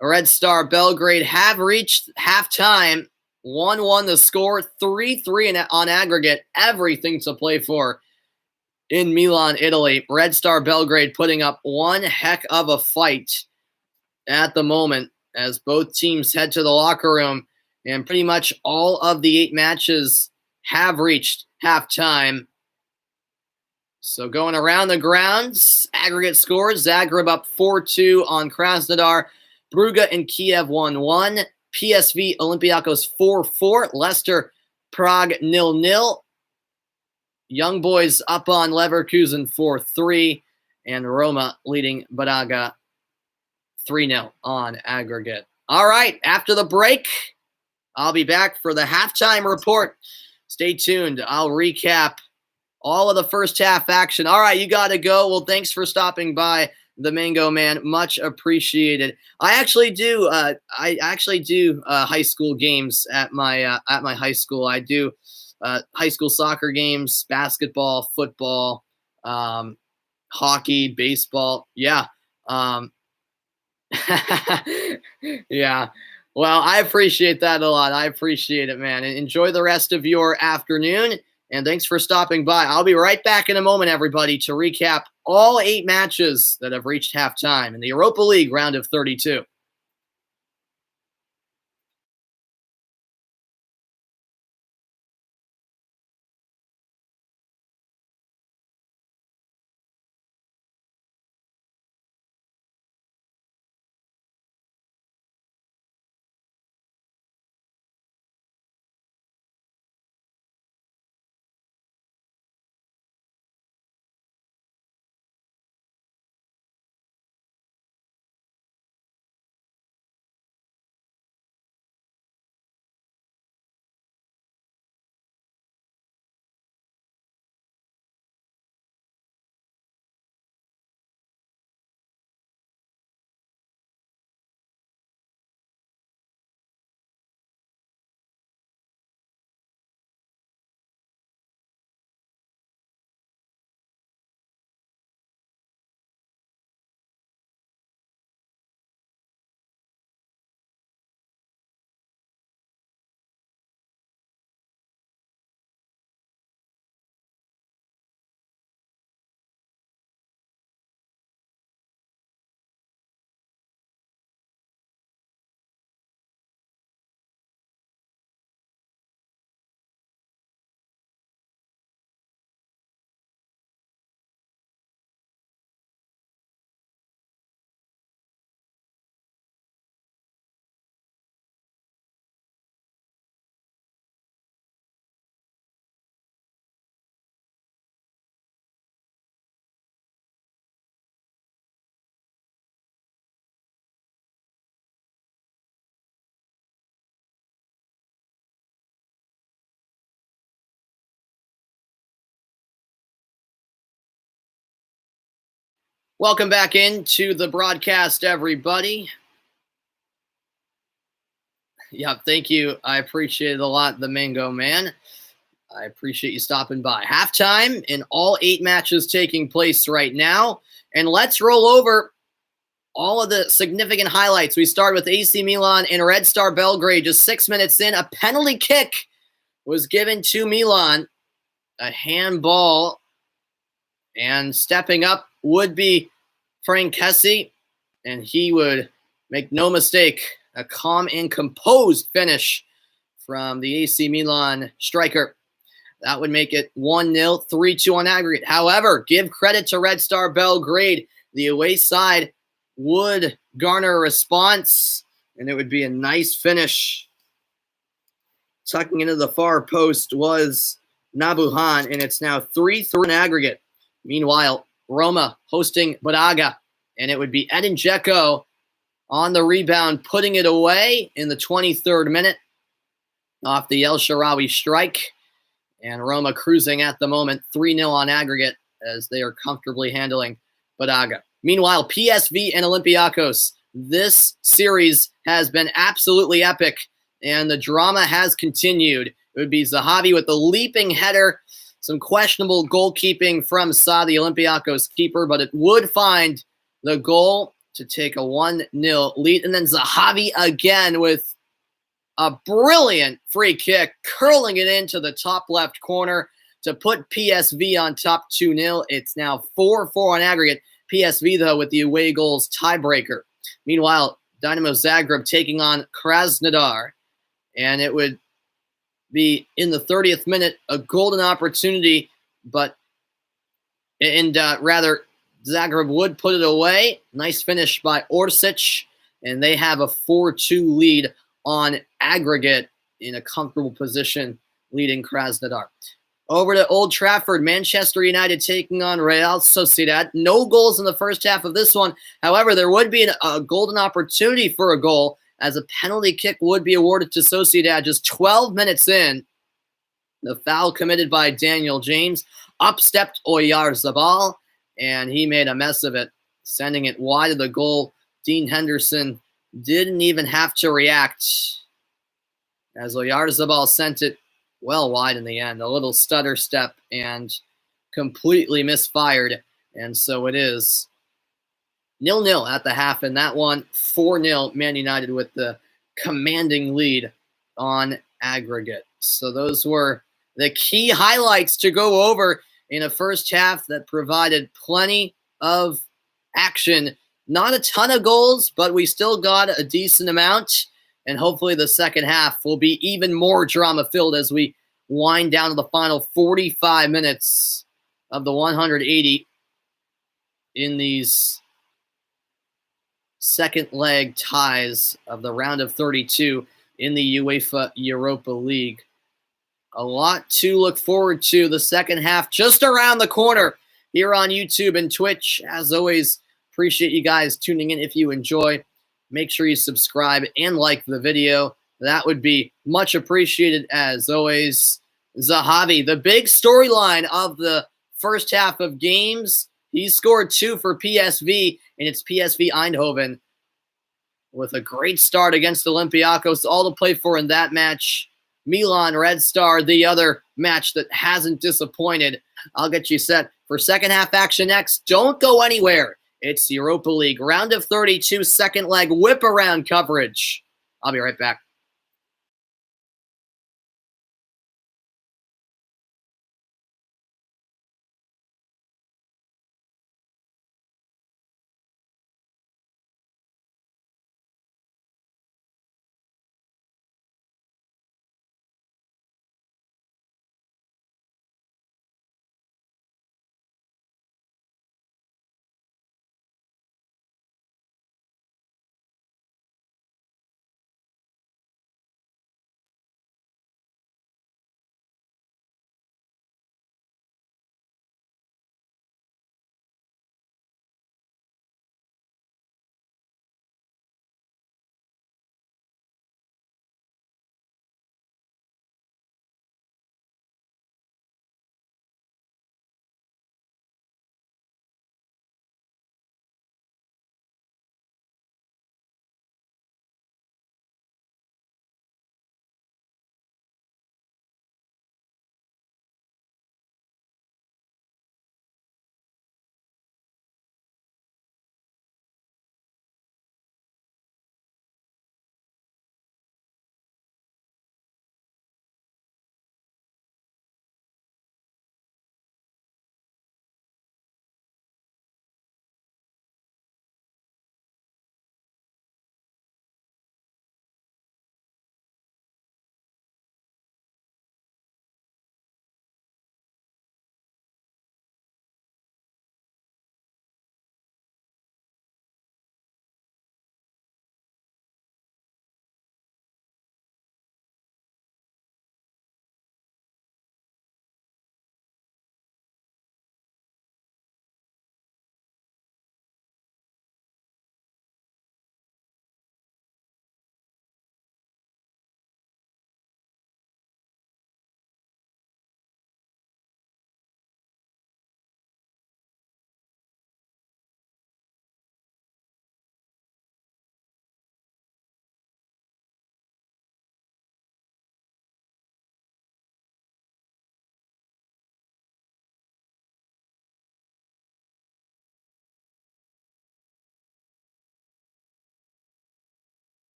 Red Star Belgrade have reached halftime. 1-1 the score, 3-3 on aggregate. Everything to play for in Milan, Italy. Red Star Belgrade putting up one heck of a fight at the moment as both teams head to the locker room, and pretty much all of the 8 matches have reached halftime. So going around the grounds, aggregate scores, Zagreb up 4-2 on Krasnodar, Brugge and Kiev 1-1, PSV Olympiacos 4-4, Leicester Prague 0-0, Young Boys up on Leverkusen 4-3, and Roma leading Braga 3-0 on aggregate. All right, after the break, I'll be back for the halftime report. Stay tuned. I'll recap all of the first half action. All right, you got to go. Well, thanks for stopping by, the Mango Man. Much appreciated. I actually do high school games at my high school. I do high school soccer games, basketball, football, hockey, baseball. Yeah. Yeah. Well, I appreciate that a lot. I appreciate it, man. And enjoy the rest of your afternoon. And thanks for stopping by. I'll be right back in a moment, everybody, to recap all 8 matches that have reached halftime in the Europa League round of 32. Welcome back into the broadcast, everybody. Yeah, thank you. I appreciate it a lot, the Mango Man. I appreciate you stopping by. Halftime in all 8 matches taking place right now. And let's roll over all of the significant highlights. We start with AC Milan and Red Star Belgrade. Just 6 minutes in, a penalty kick was given to Milan. A handball, and stepping up would be Frank Kessie, and he would make no mistake. A calm and composed finish from the AC Milan striker. That would make it 1-0, 3-2 on aggregate. However, give credit to Red Star Belgrade. The away side would garner a response, and it would be a nice finish. Tucking into the far post was Nabuhan, and it's now 3-3 in aggregate. Meanwhile, Roma hosting Braga, and it would be Edin Dzeko on the rebound, putting it away in the 23rd minute off the El Shaarawy strike. And Roma cruising at the moment, 3-0 on aggregate as they are comfortably handling Braga. Meanwhile, PSV and Olympiakos. This series has been absolutely epic, and the drama has continued. It would be Zahavi with the leaping header, some questionable goalkeeping from Sa, the Olympiakos keeper, but it would find the goal to take a 1-0 lead. And then Zahavi again with a brilliant free kick, curling it into the top left corner to put PSV on top 2-0. It's now 4-4 on aggregate. PSV, though, with the away goals tiebreaker. Meanwhile, Dynamo Zagreb taking on Krasnodar, and it would be in the 30th minute a golden opportunity, but Zagreb would put it away. Nice finish by Orsic, and they have a 4-2 lead on aggregate in a comfortable position, leading Krasnodar. Over to Old Trafford, Manchester United taking on Real Sociedad. No goals in the first half of this one. However, there would be a golden opportunity for a goal, as a penalty kick would be awarded to Sociedad just 12 minutes in. The foul committed by Daniel James. Up-stepped Oyarzabal, and he made a mess of it, sending it wide of the goal. Dean Henderson didn't even have to react, as Oyarzabal sent it well wide in the end. A little stutter step and completely misfired, and so it is 0-0 at the half in that one. 4-0 Man United with the commanding lead on aggregate. So those were the key highlights to go over in a first half that provided plenty of action. Not a ton of goals, but we still got a decent amount. And hopefully the second half will be even more drama-filled as we wind down to the final 45 minutes of the 180 in these second leg ties of the round of 32 in the UEFA Europa League. A lot to look forward to. The second half just around the corner here on YouTube and Twitch. As always, appreciate you guys tuning in. If you enjoy, make sure you subscribe and like the video. That would be much appreciated as always. Zahavi, the big storyline of the first half of games. He scored 2 for PSV, and it's PSV Eindhoven with a great start against Olympiacos. All to play for in that match. Milan, Red Star, the other match that hasn't disappointed. I'll get you set for second half action next. Don't go anywhere. It's Europa League round of 32, second leg whip around coverage. I'll be right back.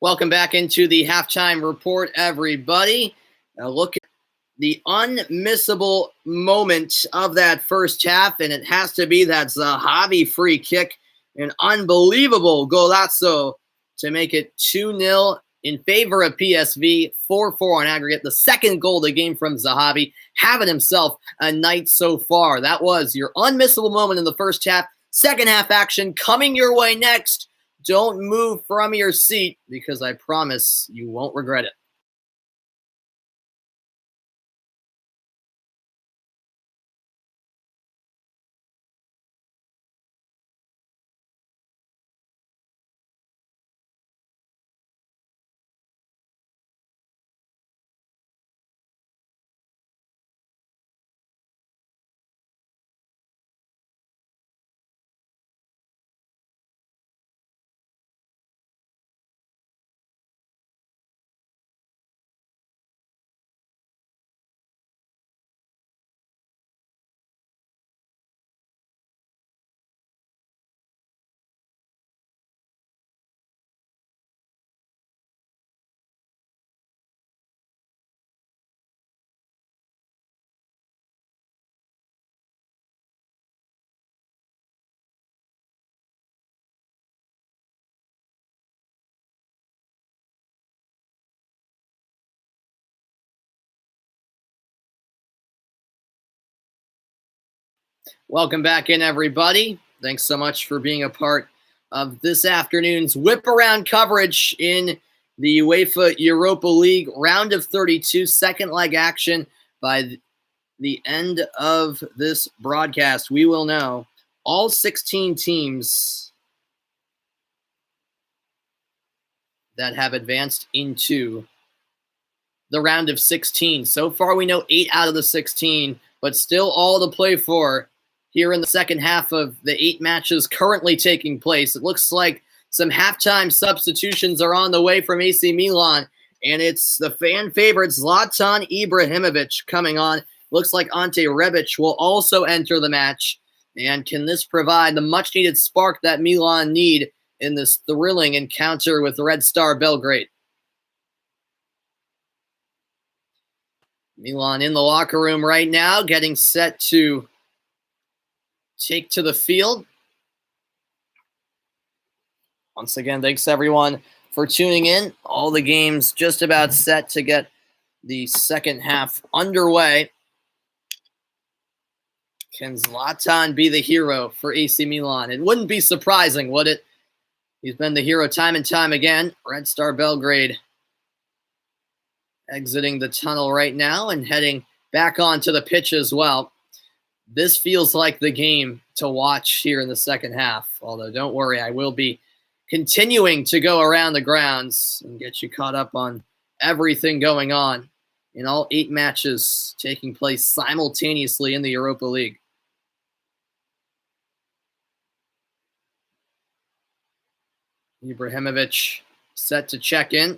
Welcome back into the halftime report, everybody. Look at the unmissable moment of that first half, and it has to be that Zahavi free kick, an unbelievable golazo to make it 2-0 in favor of PSV, 4-4 on aggregate. The second goal of the game from Zahavi, having himself a night so far. That was your unmissable moment in the first half. Second half action coming your way next. Don't move from your seat because I promise you won't regret it. Welcome back in, everybody. Thanks so much for being a part of this afternoon's whip around coverage in the UEFA Europa League Round of 32, second leg action. By the end of this broadcast, we will know all 16 teams that have advanced into the round of 16. So far, we know 8 out of the 16, but still all to play for here in the second half of the 8 matches currently taking place. It looks like some halftime substitutions are on the way from AC Milan, and it's the fan favorite Zlatan Ibrahimovic coming on. Looks like Ante Rebic will also enter the match. And can this provide the much-needed spark that Milan need in this thrilling encounter with Red Star Belgrade? Milan in the locker room right now, getting set to take to the field. Once again, thanks everyone for tuning in. All the games just about set to get the second half underway. Can Zlatan be the hero for AC Milan? It wouldn't be surprising, would it? He's been the hero time and time again. Red Star Belgrade exiting the tunnel right now and heading back onto the pitch as well. This feels like the game to watch here in the second half. Although, don't worry, I will be continuing to go around the grounds and get you caught up on everything going on in all 8 matches taking place simultaneously in the Europa League. Ibrahimovic set to check in.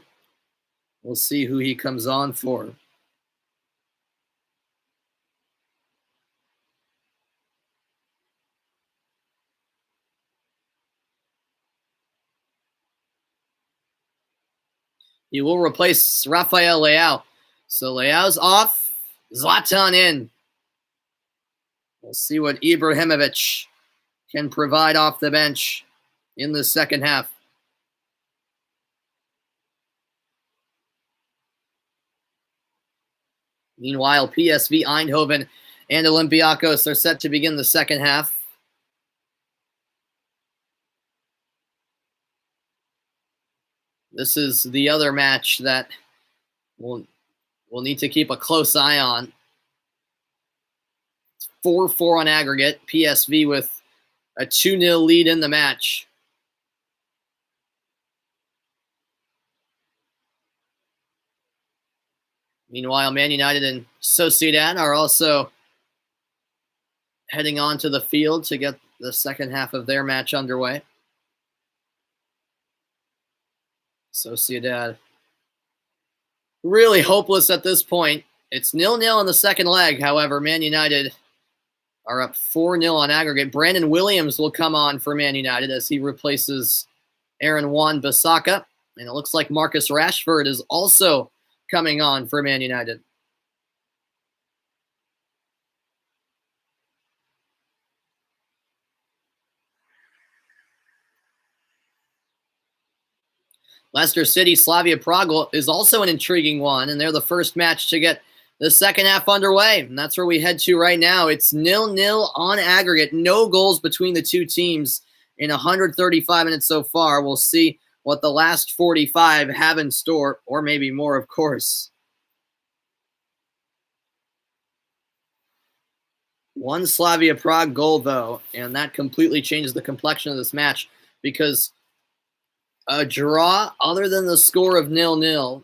We'll see who he comes on for. He will replace Rafael Leao. So Leao's off, Zlatan in. We'll see what Ibrahimovic can provide off the bench in the second half. Meanwhile, PSV Eindhoven and Olympiakos are set to begin the second half. This is the other match that we'll need to keep a close eye on. 4-4 on aggregate. PSV with a 2-0 lead in the match. Meanwhile, Man United and Sociedad are also heading onto the field to get the second half of their match underway. Sociedad really hopeless at this point. It's 0-0 in the second leg. However, Man United are up 4-0 on aggregate. Brandon Williams will come on for Man United as he replaces Aaron Wan-Bissaka. And it looks like Marcus Rashford is also coming on for Man United. Leicester City, Slavia Prague is also an intriguing one, and they're the first match to get the second half underway. And that's where we head to right now. It's 0-0 on aggregate. No goals between the two teams in 135 minutes so far. We'll see what the last 45 have in store, or maybe more, of course. One Slavia Prague goal, though, and that completely changes the complexion of this match, because a draw other than the score of 0-0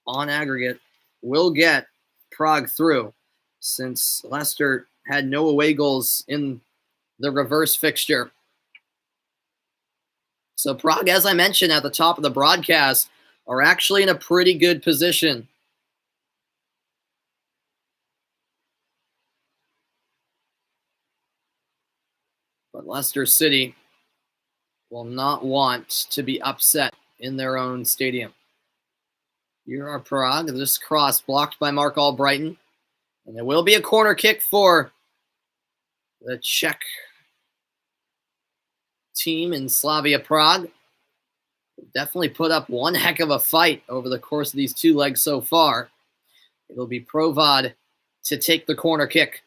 on aggregate will get Prague through, since Leicester had no away goals in the reverse fixture. So Prague, as I mentioned at the top of the broadcast, are actually in a pretty good position. But Leicester City will not want to be upset in their own stadium. Here are Prague. This cross blocked by Mark Albrighton. And there will be a corner kick for the Czech team in Slavia Prague. Definitely put up one heck of a fight over the course of these two legs so far. It'll be Provad to take the corner kick.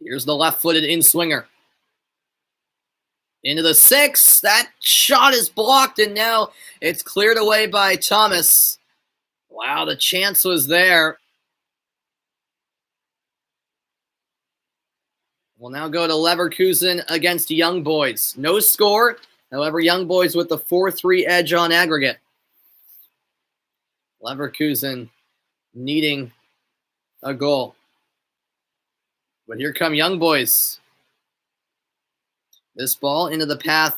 Here's the left-footed in-swinger. Into the 6. That shot is blocked, and now it's cleared away by Thomas. Wow, the chance was there. We'll now go to Leverkusen against Young Boys. No score. However, Young Boys with the 4-3 edge on aggregate. Leverkusen needing a goal. But here come Young Boys. This ball into the path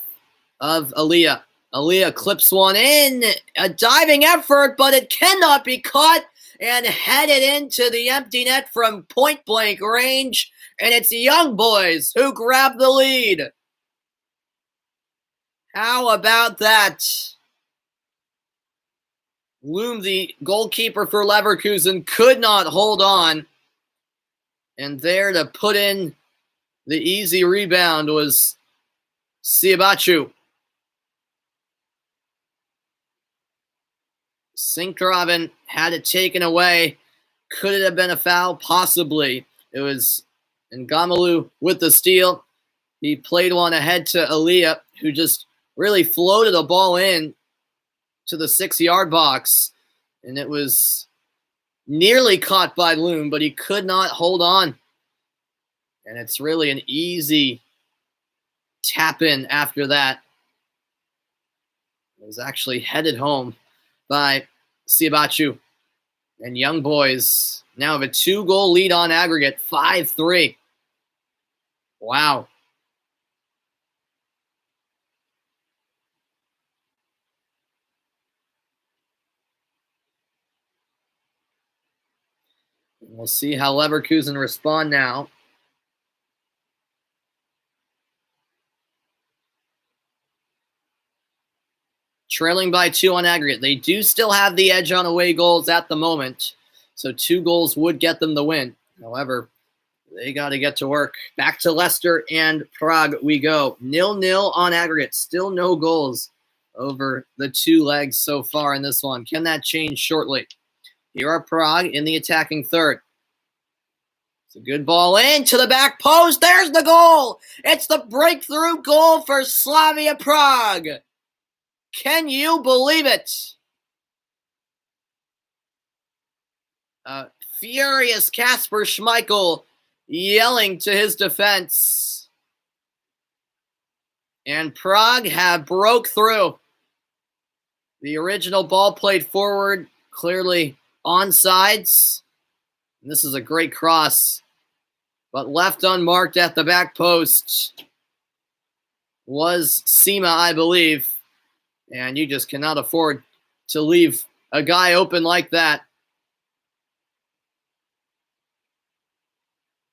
of Aliyah. Aliyah clips one in. A diving effort, but it cannot be caught and headed into the empty net from point-blank range. And it's Young Boys who grab the lead. How about that? Loom, the goalkeeper for Leverkusen, could not hold on. And there to put in the easy rebound was Siabachu. Sinkgraven had it taken away. Could it have been a foul? Possibly. It was Ngamalu with the steal. He played one ahead to Aliyah, who just really floated the ball in to the 6-yard box. And it was nearly caught by Loom, but he could not hold on. And it's really an easy tap in after that. It was actually headed home by Siabachu. And Young Boys now have a 2-goal lead on aggregate, 5-3. Wow. We'll see how Leverkusen respond now. Trailing by 2 on aggregate. They do still have the edge on away goals at the moment, so 2 goals would get them the win. However, they got to get to work. Back to Leicester and Prague we go. 0-0 on aggregate. Still no goals over the 2 legs so far in this one. Can that change shortly? Here are Prague in the attacking third. It's a good ball in to the back post. There's the goal. It's the breakthrough goal for Slavia Prague. Can you believe it? Furious Kasper Schmeichel yelling to his defense. And Prague have broke through. The original ball played forward, clearly onsides. And this is a great cross, but left unmarked at the back post was Sima, I believe. And you just cannot afford to leave a guy open like that.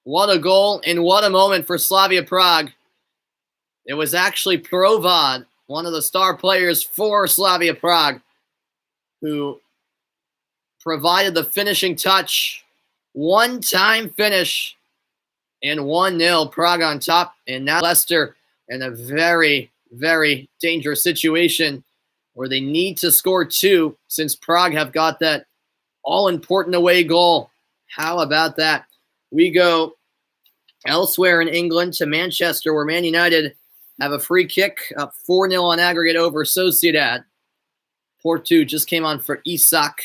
What a goal and what a moment for Slavia Prague. It was actually Provad, one of the star players for Slavia Prague, who provided the finishing touch. One-time finish and 1-0. Prague on top. And now Leicester in a very, very dangerous situation where they need to score 2 since Prague have got that all-important away goal. How about that? We go elsewhere in England to Manchester, where Man United have a free kick, up 4-0 on aggregate over Sociedad. Porto just came on for Isak.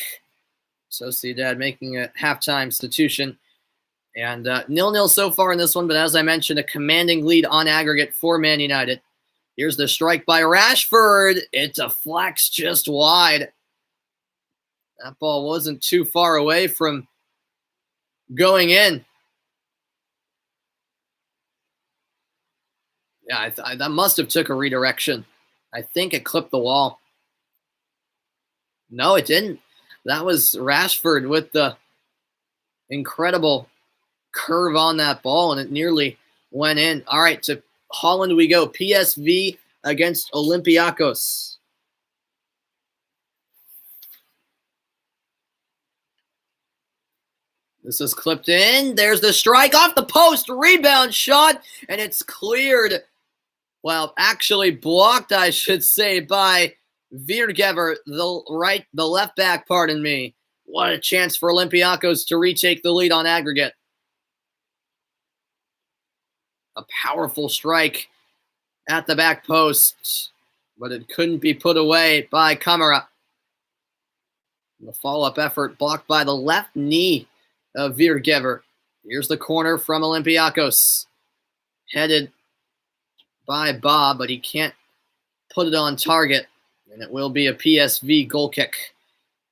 Sociedad making a halftime substitution. And 0-0 so far in this one, but as I mentioned, a commanding lead on aggregate for Man United. Here's the strike by Rashford. It deflects just wide. That ball wasn't too far away from going in. Yeah, that must have took a redirection. I think it clipped the wall. No, it didn't. That was Rashford with the incredible curve on that ball, and it nearly went in. All right, to Holland we go. PSV against Olympiakos. This is clipped in. There's the strike off the post. Rebound shot, and it's cleared. Well, actually blocked, I should say, by Viergever, the left back, pardon me. What a chance for Olympiacos to retake the lead on aggregate. A powerful strike at the back post, but it couldn't be put away by Kamara. The follow-up effort blocked by the left knee of Viergever. Here's the corner from Olympiakos. Headed by Bob, but he can't put it on target, and it will be a PSV goal kick.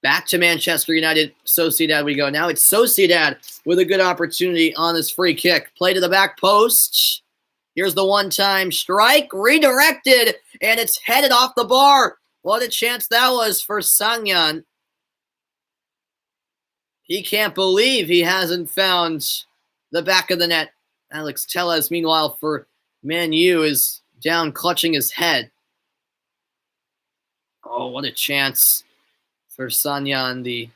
Back to Manchester United, Sociedad we go. Now it's Sociedad with a good opportunity on this free kick. Play to the back post. Here's the one-time strike, redirected, and it's headed off the bar. What a chance that was for Sangyan. He can't believe he hasn't found the back of the net. Alex Telles, meanwhile, for Man U, is down clutching his head. Oh, what a chance for Sangyan, the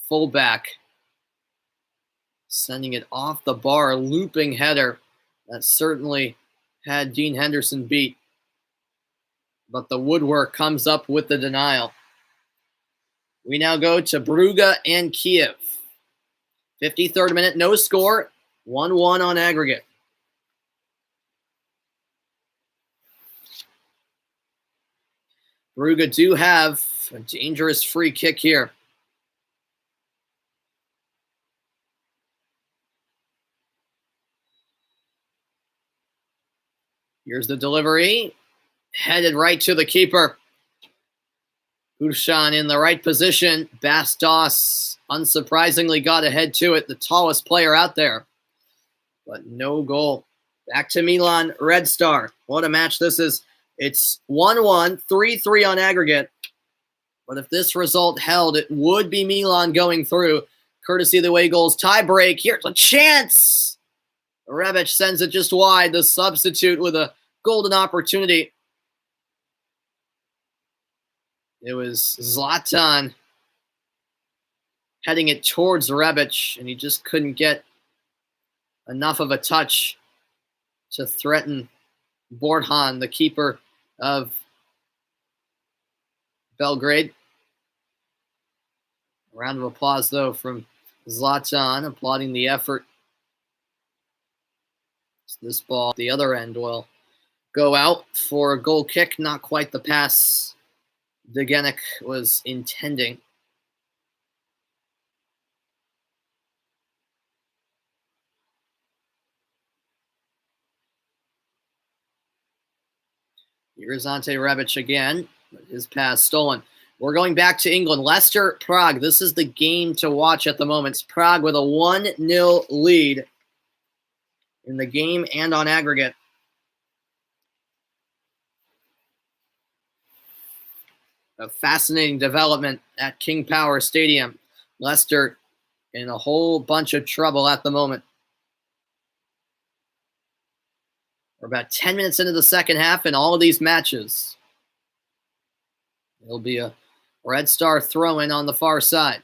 fullback. Sending it off the bar, looping header. That certainly had Dean Henderson beat. But the woodwork comes up with the denial. We now go to Brugge and Kiev. 53rd minute, no score. 1-1 on aggregate. Brugge do have a dangerous free kick here. Here's the delivery. Headed right to the keeper. Hushan in the right position. Bastos, unsurprisingly, got ahead to it. The tallest player out there. But no goal. Back to Milan, Red Star. What a match this is. It's 1-1, 3-3 on aggregate. But if this result held, it would be Milan going through, courtesy of the away goals tie break. Here's a chance. Rebic sends it just wide. The substitute with a golden opportunity. It was Zlatan heading it towards Rebic, and he just couldn't get enough of a touch to threaten Borjan, the keeper of Belgrade. A round of applause, though, from Zlatan, applauding the effort. So this ball, the other end, will go out for a goal kick. Not quite the pass Degenek was intending. Here's Ante Rebic again. His pass stolen. We're going back to England. Leicester Prague. This is the game to watch at the moment. It's Prague with a 1-0 lead in the game and on aggregate. A fascinating development at King Power Stadium. Leicester in a whole bunch of trouble at the moment. We're about 10 minutes into the second half in all of these matches. There'll be a Red Star throw-in on the far side.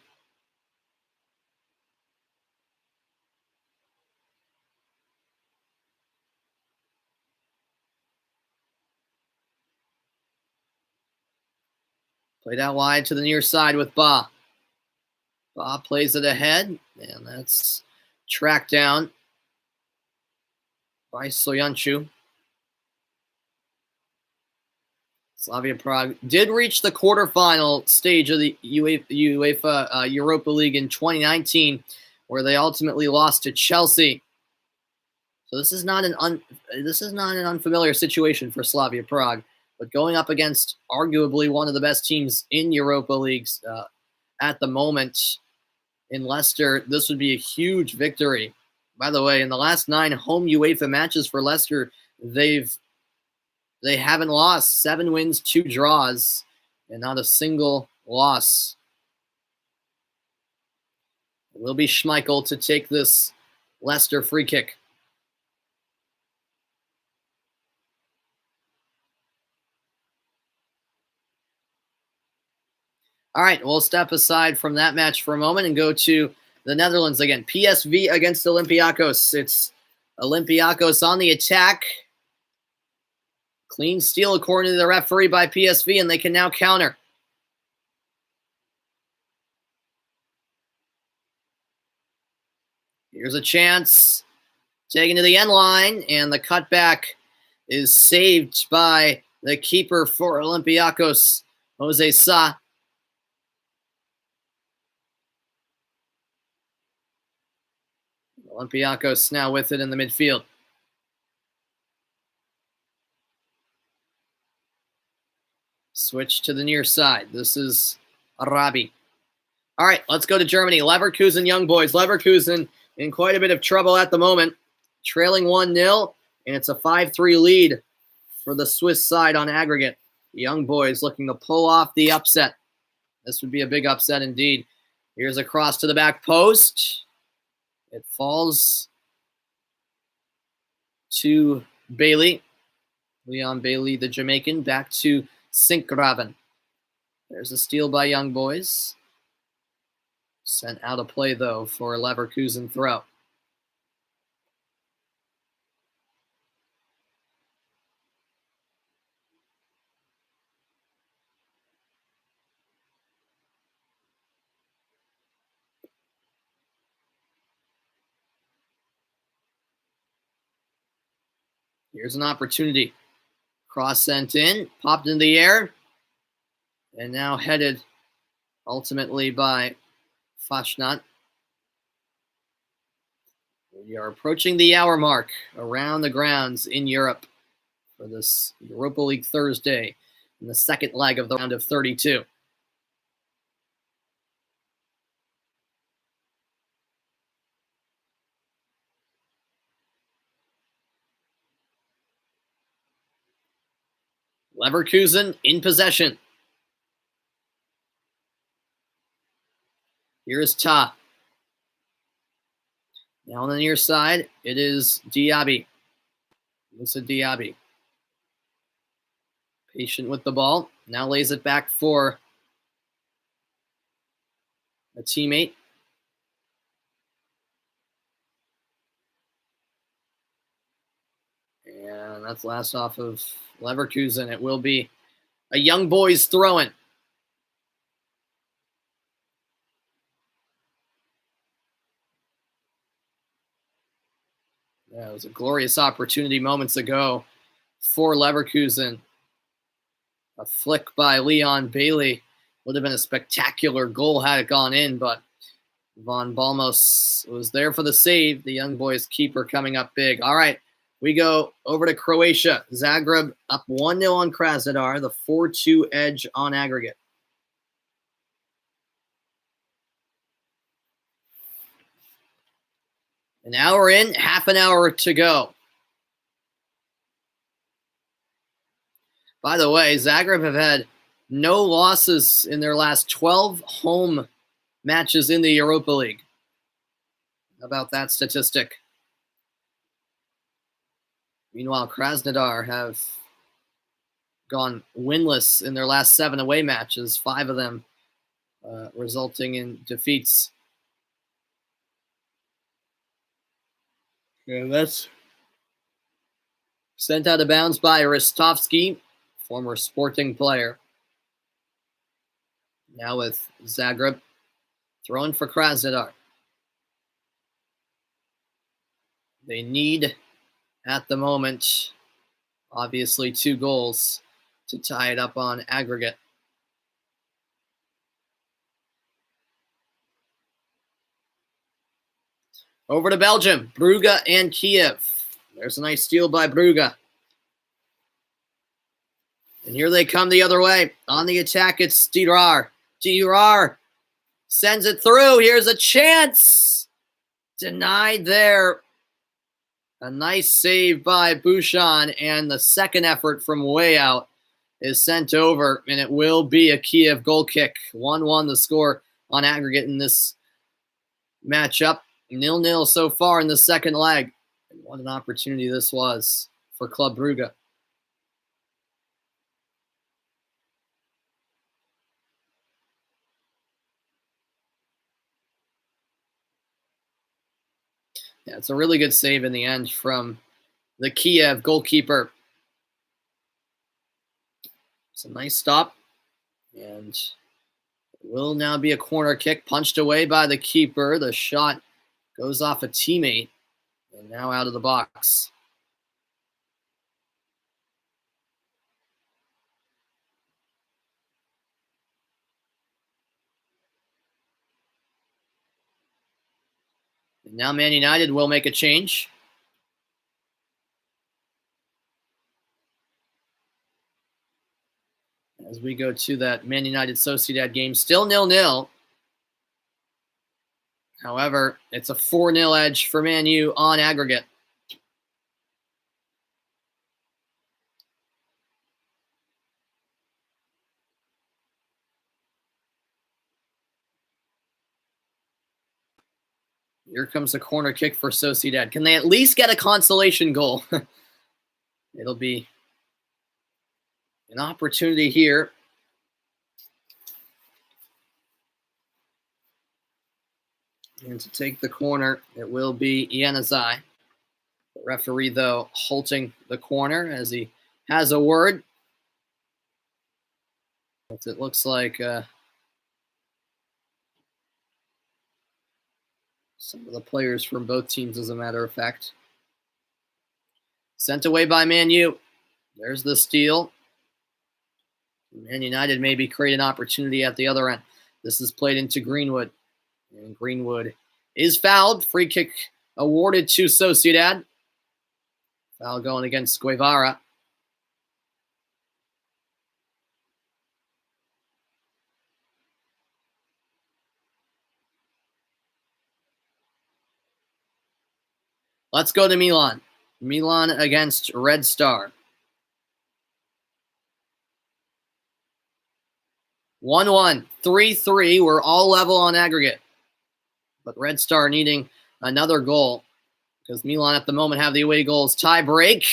Played out wide to the near side with Ba. Ba plays it ahead, and that's tracked down by Soyuncu. Slavia Prague did reach the quarterfinal stage of the UEFA Europa League in 2019, where they ultimately lost to Chelsea. So this is not an unfamiliar situation for Slavia Prague, but going up against arguably one of the best teams in Europa Leagues at the moment in Leicester, this would be a huge victory. By the way, in the last 9 home UEFA matches for Leicester, they haven't lost. 7 wins, 2 draws, and not a single loss. It will be Schmeichel to take this Leicester free kick. All right, we'll step aside from that match for a moment and go to the Netherlands again. PSV against Olympiacos. It's Olympiakos on the attack. Clean steal according to the referee by PSV, and they can now counter. Here's a chance. Taken to the end line, and the cutback is saved by the keeper for Olympiacos, Jose Sa. Olympiacos now with it in the midfield. Switch to the near side. This is Arabi. All right, let's go to Germany. Leverkusen Young Boys. Leverkusen in quite a bit of trouble at the moment. Trailing 1-0, and it's a 5-3 lead for the Swiss side on aggregate. The Young Boys looking to pull off the upset. This would be a big upset indeed. Here's a cross to the back post. It falls to Bailey. Leon Bailey, the Jamaican, back to Sinkgraven. There's a steal by Young Boys. Sent out of play, though, for a Leverkusen throw. Here's an opportunity. Cross sent in, popped in the air, and now headed ultimately by Fashnat. We are approaching the hour mark around the grounds in Europe for this Europa League Thursday in the second leg of the round of 32. Leverkusen in possession. Here's Ta. Now on the near side, it is Diaby. Musa Diaby. Patient with the ball. Now lays it back for a teammate. And that's last off of Leverkusen. It will be a Young Boys throw-in. Yeah, it was a glorious opportunity moments ago for Leverkusen. A flick by Leon Bailey would have been a spectacular goal had it gone in, but Von Balmos was there for the save. The Young Boys keeper coming up big. All right, we go over to Croatia. Zagreb up 1-0 on Krasnodar, the 4-2 edge on aggregate. An hour in, half an hour to go. By the way, Zagreb have had no losses in their last 12 home matches in the Europa League. How about that statistic? Meanwhile, Krasnodar have gone winless in their last 7 away matches, 5 of them resulting in defeats. And that's sent out of bounds by Ristovski, former Sporting player. Now with Zagreb, thrown for Krasnodar. They need, at the moment, obviously 2 goals to tie it up on aggregate. Over to Belgium, Brugge and Kiev. There's a nice steal by Brugge. And here they come the other way. On the attack, it's Dirar. Dirar sends it through. Here's a chance. Denied there. A nice save by Bouchon, and the second effort from way out is sent over, and it will be a Kiev goal kick. 1-1 the score on aggregate in this matchup. 0-0 so far in the second leg. And what an opportunity this was for Club Brugge. Yeah, it's a really good save in the end from the Kiev goalkeeper. It's a nice stop. And it will now be a corner kick punched away by the keeper. The shot goes off a teammate and now out of the box. And now Man United will make a change. As we go to that Man United Sociedad game, still 0-0. However, it's a 4-0 edge for Man U on aggregate. Here comes a corner kick for Sociedad. Can they at least get a consolation goal? It'll be an opportunity here. And to take the corner, it will be Ianazai. The referee, though, halting the corner as he has a word. It looks like some of the players from both teams, as a matter of fact. Sent away by Man U. There's the steal. Man United maybe create an opportunity at the other end. This is played into Greenwood. And Greenwood is fouled. Free kick awarded to Sociedad. Foul going against Guevara. Let's go to Milan. Milan against Red Star. 1-1, 3-3. We're all level on aggregate. But Red Star needing another goal because Milan at the moment have the away goals. Tie break.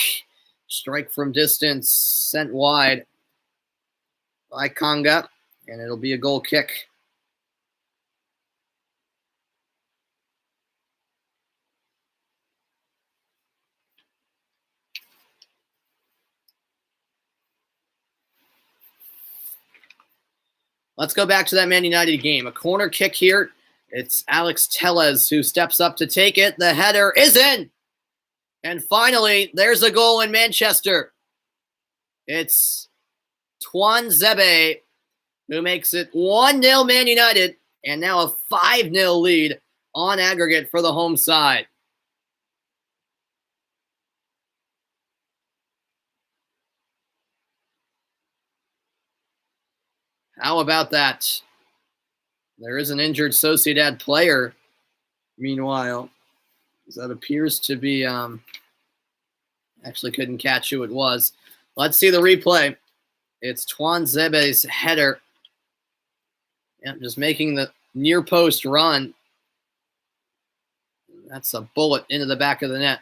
Strike from distance. Sent wide by Kanga. And it'll be a goal kick. Let's go back to that Man United game. A corner kick here. It's Alex Tellez who steps up to take it. The header is in. And finally, there's a goal in Manchester. It's Tuanzebe who makes it 1-0 Man United. And now a 5-0 lead on aggregate for the home side. How about that? There is an injured Sociedad player, meanwhile. That appears to be, actually couldn't catch who it was. Let's see the replay. It's Tuanzebe's header. Yeah, just making the near post run. That's a bullet into the back of the net.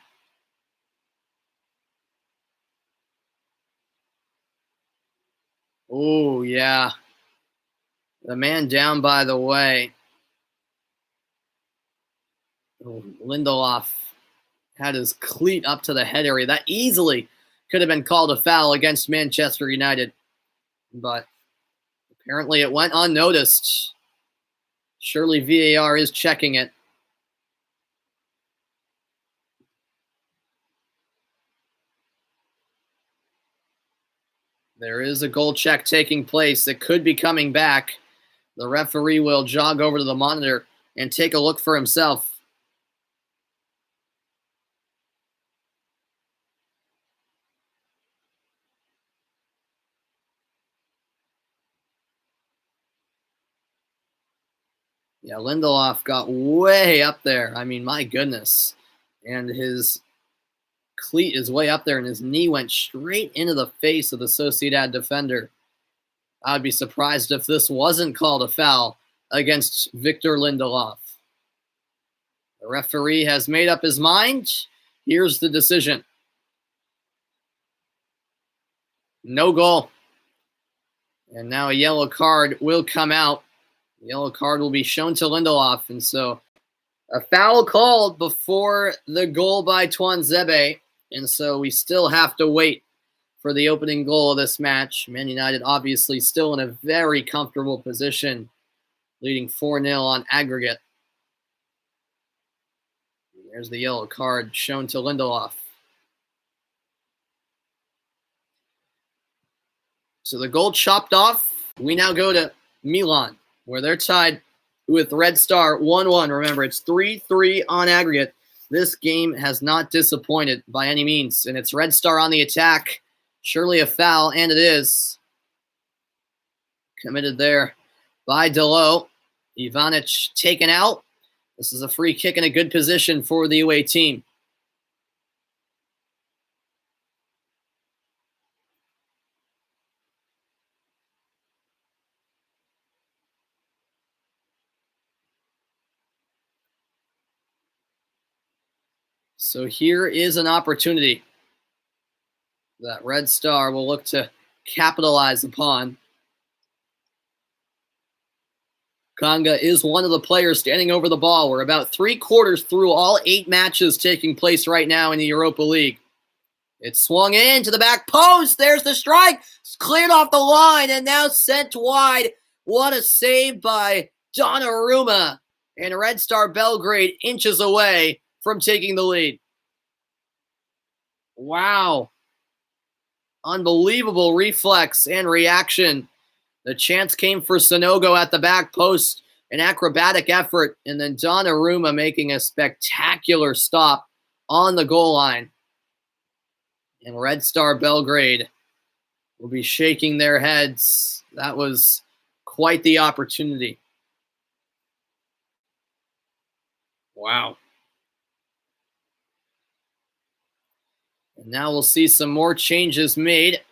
Oh, yeah. The man down by the way. Oh, Lindelof had his cleat up to the head area. That easily could have been called a foul against Manchester United. But apparently it went unnoticed. Surely VAR is checking it. There is a goal check taking place. It could be coming back. The referee will jog over to the monitor and take a look for himself. Yeah, Lindelof got way up there. I mean, my goodness. And his cleat is way up there, and his knee went straight into the face of the Sociedad defender. I would be surprised if this wasn't called a foul against Victor Lindelof. The referee has made up his mind. Here's the decision. No goal. And now a yellow card will come out. The yellow card will be shown to Lindelof. And so a foul called before the goal by Tuanzebe. And so we still have to wait for the opening goal of this match. Man United obviously still in a very comfortable position, leading 4-0 on aggregate. There's the yellow card shown to Lindelof. So the goal chopped off. We now go to Milan, where they're tied with Red Star 1-1. Remember, it's 3-3 on aggregate. This game has not disappointed by any means, and it's Red Star on the attack. Surely a foul, and it is. Committed there by Delo. Ivanic taken out. This is a free kick in a good position for the away team. So here is an opportunity that Red Star will look to capitalize upon. Kanga is one of the players standing over the ball. We're about 3/4 through all 8 matches taking place right now in the Europa League. It's swung in to the back post. There's the strike. It's cleared off the line and now sent wide. What a save by Donnarumma. And Red Star Belgrade inches away from taking the lead. Wow. Unbelievable reflex and reaction. The chance came for Sanogo at the back post, an acrobatic effort, and then Donnarumma making a spectacular stop on the goal line. And Red Star Belgrade will be shaking their heads. That was quite the opportunity. Wow. And now we'll see some more changes made.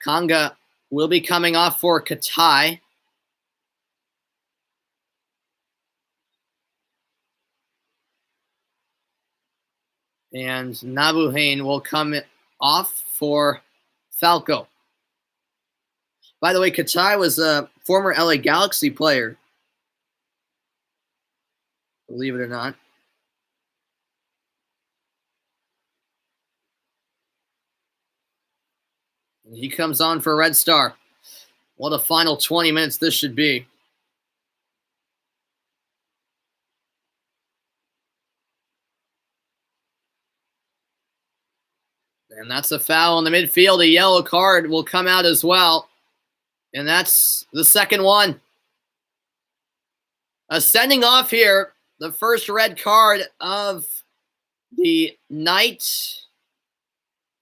Kanga will be coming off for Katai. And Nabuhain will come off for Falco. By the way, Katai was a former LA Galaxy player. Believe it or not. And he comes on for Red Star. What a final 20 minutes this should be. And that's a foul in the midfield. A yellow card will come out as well. And that's the second one. A sending off here. The first red card of the night.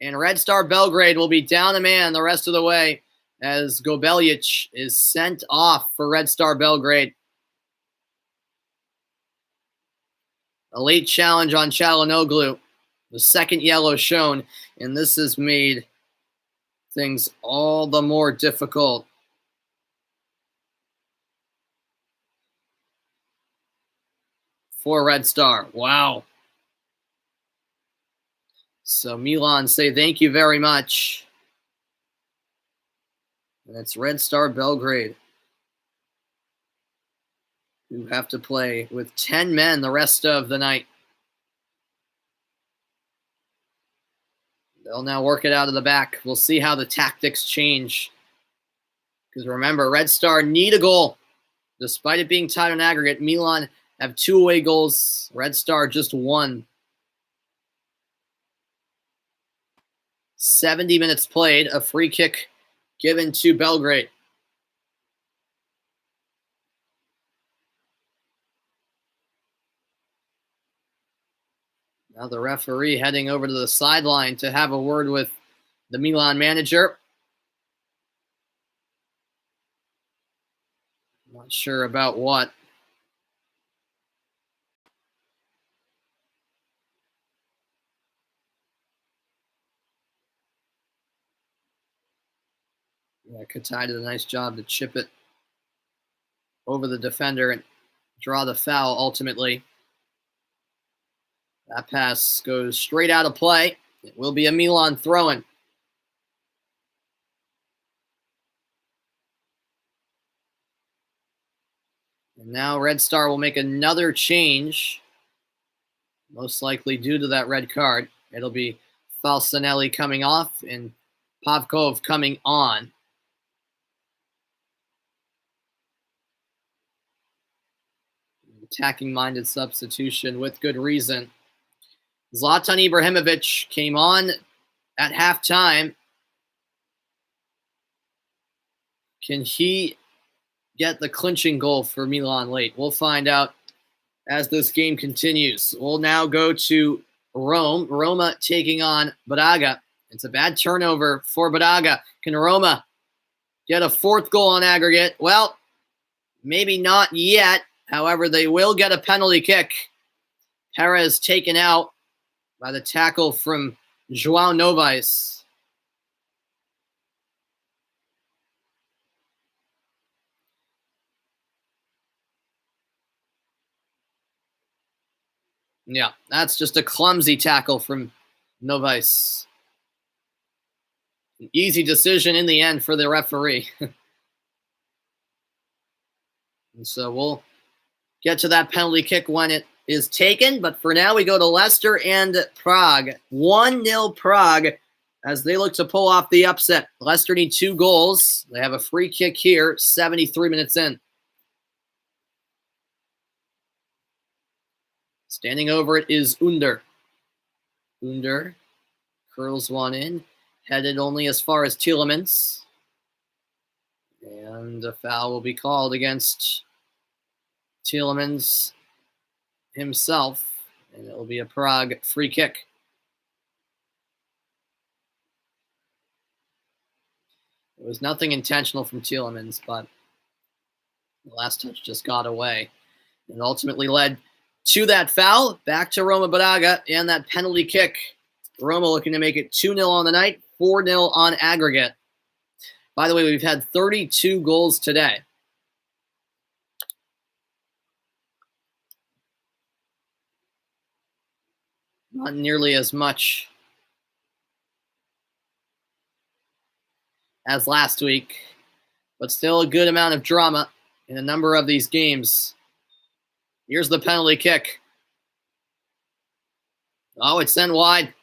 And Red Star Belgrade will be down a man the rest of the way as Gobeljic is sent off for Red Star Belgrade. A late challenge on Çalhanoğlu. The second yellow shown, and this has made things all the more difficult. For Red Star. Wow. So Milan say thank you very much. And it's Red Star Belgrade, who have to play with 10 men the rest of the night. They'll now work it out of the back. We'll see how the tactics change. Because remember, Red Star need a goal. Despite it being tied on aggregate, Milan have 2 away goals. Red Star just 1. 70 minutes played. A free kick given to Belgrade. Now the referee heading over to the sideline to have a word with the Milan manager. Not sure about what. Yeah, Katai did a nice job to chip it over the defender and draw the foul ultimately. That pass goes straight out of play. It will be a Milan throw-in. And now Red Star will make another change, most likely due to that red card. It'll be Falcinelli coming off and Pavkov coming on. Attacking-minded substitution with good reason. Zlatan Ibrahimovic came on at halftime. Can he get the clinching goal for Milan late? We'll find out as this game continues. We'll now go to Rome. Roma taking on Braga. It's a bad turnover for Braga. Can Roma get a 4th goal on aggregate? Well, maybe not yet. However, they will get a penalty kick. Perez taken out by the tackle from João Novaes. Yeah, that's just a clumsy tackle from Novaes. An easy decision in the end for the referee. And so we'll get to that penalty kick when it is taken. But for now, we go to Leicester and Prague. 1-0 Prague as they look to pull off the upset. Leicester need 2 goals. They have a free kick here, 73 minutes in. Standing over it is Under. Under curls one in, headed only as far as Tielemans. And a foul will be called against Tielemans himself, and it will be a Prague free kick. It was nothing intentional from Tielemans, but the last touch just got away and ultimately led to that foul. Back to Roma Braga and that penalty kick. Roma looking to make it 2-0 on the night, 4-0 on aggregate. By the way, we've had 32 goals today. Not nearly as much as last week, but still a good amount of drama in a number of these games. Here's the penalty kick. Oh, it's sent wide.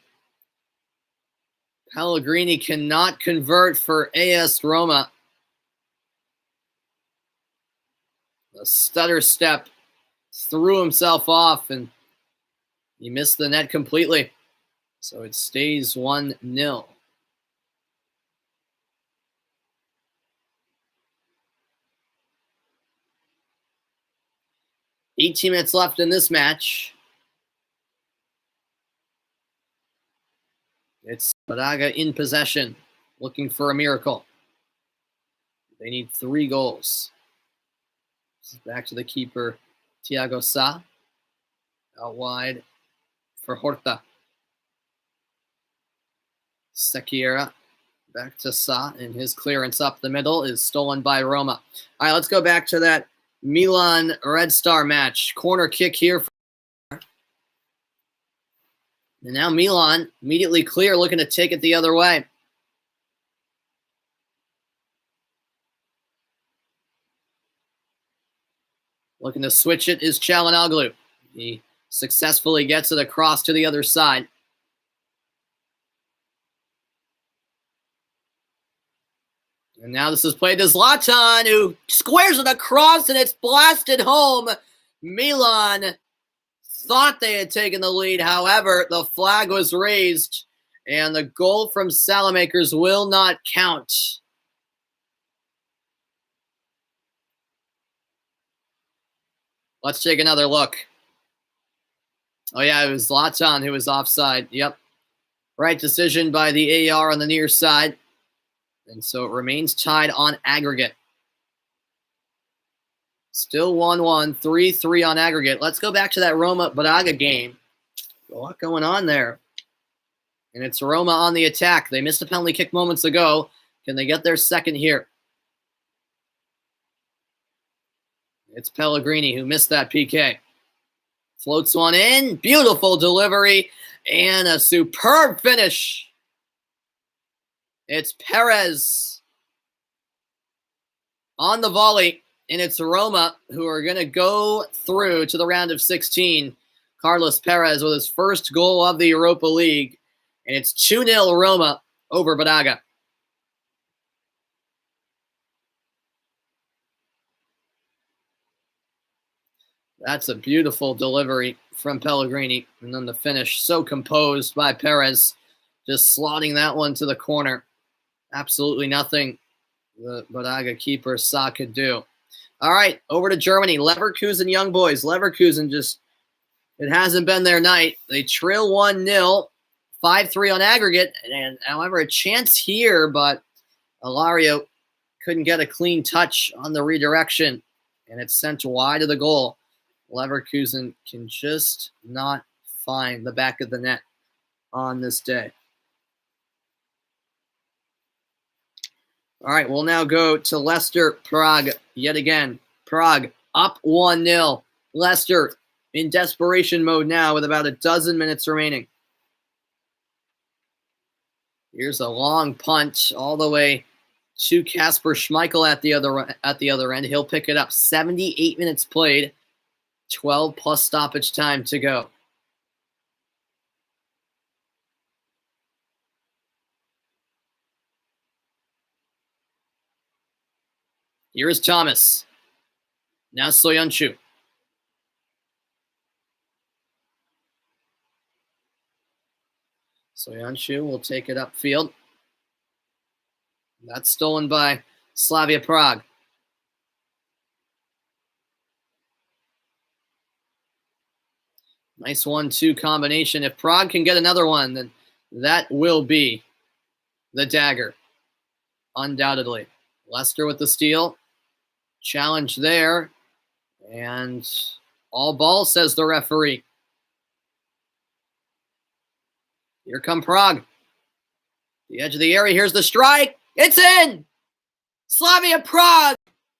Pellegrini cannot convert for AS Roma. A stutter step, threw himself off, and he missed the net completely. So it stays 1-0. $18 minutes left in this match. It's Braga in possession, looking for a miracle. They need 3 goals. This is back to the keeper, Thiago Sá. Out wide for Horta. Sequeira back to Sá, and his clearance up the middle is stolen by Roma. All right, let's go back to that Milan Red Star match. Corner kick here. And now Milan immediately clear, looking to take it the other way. Looking to switch it is Çalhanoğlu. He successfully gets it across to the other side. And now this is played to Zlatan, who squares it across, and it's blasted home. Milan thought they had taken the lead. However, the flag was raised, and the goal from Salamakers will not count. Let's take another look. Oh, yeah, it was Zlatan who was offside. Yep. Right decision by the AR on the near side. And so it remains tied on aggregate. Still 1-1, 3-3 on aggregate. Let's go back to that Roma-Braga game. A lot going on there. And it's Roma on the attack. They missed a penalty kick moments ago. Can they get their second here? It's Pellegrini who missed that PK. Floats one in. Beautiful delivery. And a superb finish. It's Perez on the volley. And it's Roma who are going to go through to the round of 16. Carlos Perez with his first goal of the Europa League. And it's 2-0 Roma over Braga. That's a beautiful delivery from Pellegrini. And then the finish, so composed by Perez, just slotting that one to the corner. Absolutely nothing the Braga keeper Sa could do. All right, over to Germany. Leverkusen young boys. Leverkusen just, it hasn't been their night. They trail 1-0, 5-3 on aggregate. And however, a chance here, but Alario couldn't get a clean touch on the redirection. And it's sent wide of the goal. Leverkusen can just not find the back of the net on this day. All right, we'll now go to Leicester Prague yet again. Prague up 1-0. Leicester in desperation mode now with about a dozen minutes remaining. Here's a long punt all the way to Kasper Schmeichel at the other end. He'll pick it up. 78 minutes played. 12 plus stoppage time to go. Here is Thomas. Now Soyuncu. Soyuncu will take it upfield. That's stolen by Slavia Prague. Nice 1-2 combination. If Prague can get another one, then that will be the dagger. Undoubtedly. Leicester with the steal. Challenge there. And all ball, says the referee. Here come Prague. The edge of the area. Here's the strike. It's in! Slavia Prague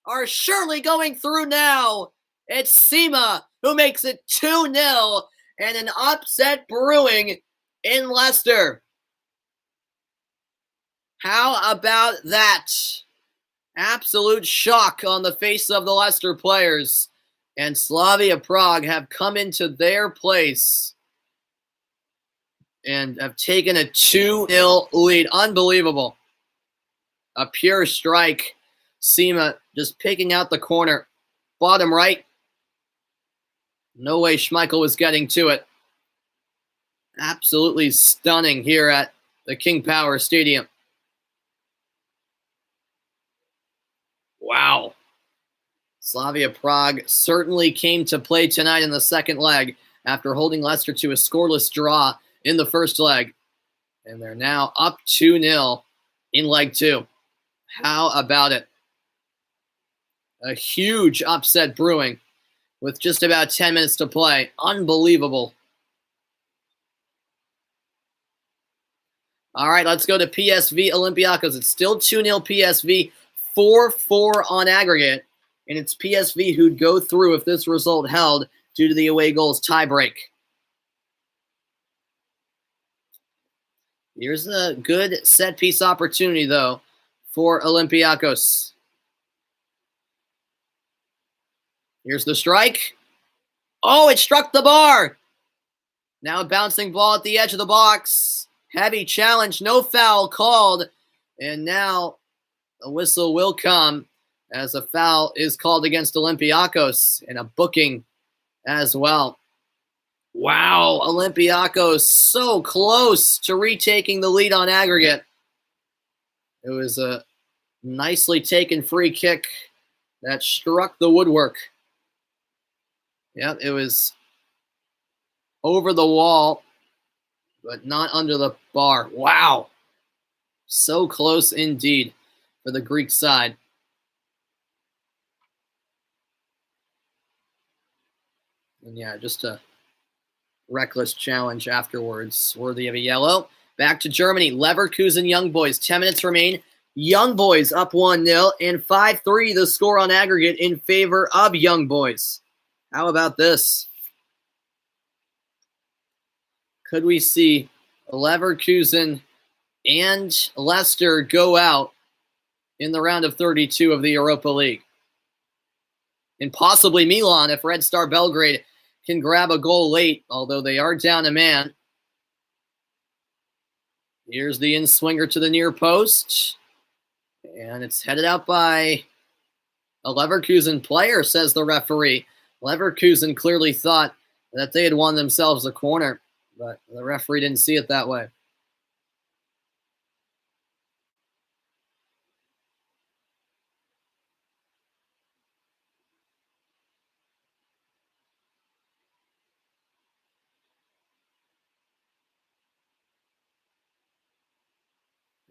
are surely going through now. It's Sima who makes it 2-0 and an upset brewing in Leicester. How about that? Absolute shock on the face of the Leicester players. And Slavia Prague have come into their place and have taken a 2-0 lead. Unbelievable. A pure strike. Sima just picking out the corner. Bottom right. No way Schmeichel was getting to it. Absolutely stunning here at the King Power Stadium. Wow. Slavia Prague certainly came to play tonight in the second leg after holding Leicester to a scoreless draw in the first leg. And they're now up 2-0 in leg two. How about it? A huge upset brewing with just about 10 minutes to play. Unbelievable. All right, let's go to PSV Olympiacos. It's still 2-0 PSV, 4-4 on aggregate. And it's PSV who'd go through if this result held due to the away goals tiebreak. Here's a good set-piece opportunity, though, for Olympiakos. Here's the strike. Oh, it struck the bar. Now a bouncing ball at the edge of the box. Heavy challenge, no foul called. And now a whistle will come as a foul is called against Olympiakos and a booking as well. Wow, Olympiacos so close to retaking the lead on aggregate. It was a nicely taken free kick that struck the woodwork. Yep, it was over the wall, but not under the bar. Wow. So close indeed for the Greek side. And yeah, just a reckless challenge afterwards, worthy of a yellow. Back to Germany. Leverkusen Young Boys. 10 minutes remain. Young Boys up 1-0 and 5-3 the score on aggregate in favor of Young Boys. How about this? Could we see Leverkusen and Leicester go out in the round of 32 of the Europa League? And possibly Milan if Red Star Belgrade can grab a goal late, although they are down a man. Here's the in-swinger to the near post. And it's headed out by a Leverkusen player, says the referee. Leverkusen clearly thought that they had won themselves a corner, but the referee didn't see it that way.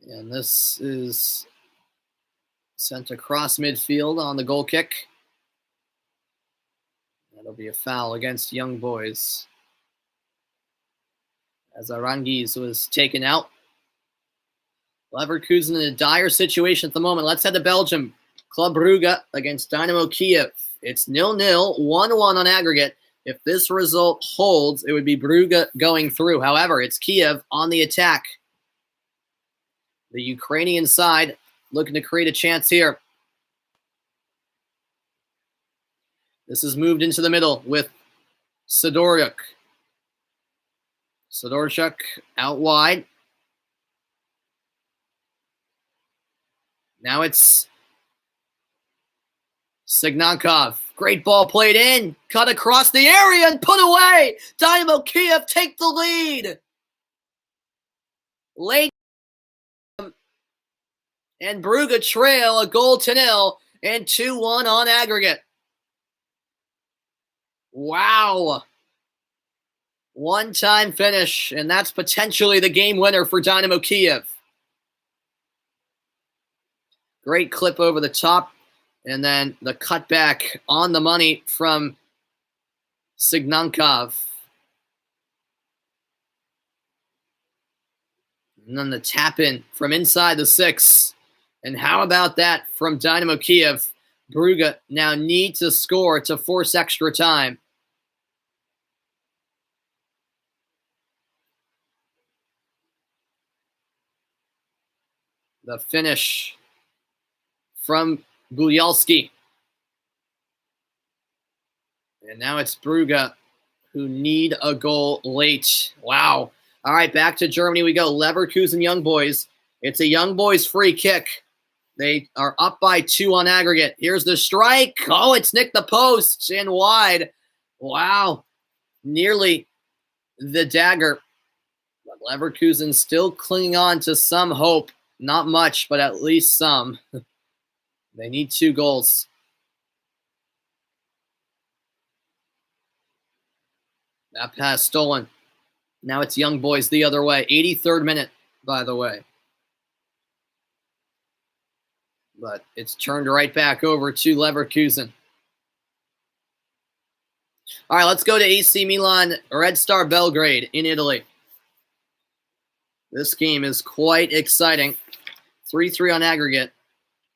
And this is sent across midfield on the goal kick. That'll be a foul against Young Boys, as Aranguiz was taken out. Leverkusen in a dire situation at the moment. Let's head to Belgium. Club Brugge against Dynamo Kiev. It's 0-0, 1-1 on aggregate. If this result holds, it would be Brugge going through. However, it's Kiev on the attack. The Ukrainian side looking to create a chance here. This is moved into the middle with Sidorchuk. Sidorchuk out wide. Now it's Signankov. Great ball played in. Cut across the area and put away. Dynamo Kiev take the lead. Late. And Brugge trail a 0 and 2-1 on aggregate. Wow. One-time finish, and that's potentially the game winner for Dynamo Kiev. Great clip over the top, and then the cutback on the money from Signankov. And then the tap in from inside the 6. And how about that from Dynamo Kiev? Brugge now need to score to force extra time. The finish from Bujalski. And now it's Brugge who need a goal late. Wow. All right, back to Germany we go. Leverkusen Young Boys. It's a Young Boys free kick. They are up by 2 on aggregate. Here's the strike. Oh, it's nicked the post and wide. Wow. Nearly the dagger. But Leverkusen still clinging on to some hope. Not much, but at least some. They need 2 goals. That pass stolen. Now it's Young Boys the other way. 83rd minute, by the way. But it's turned right back over to Leverkusen. All right, let's go to AC Milan, Red Star Belgrade in Italy. This game is quite exciting. 3-3 on aggregate.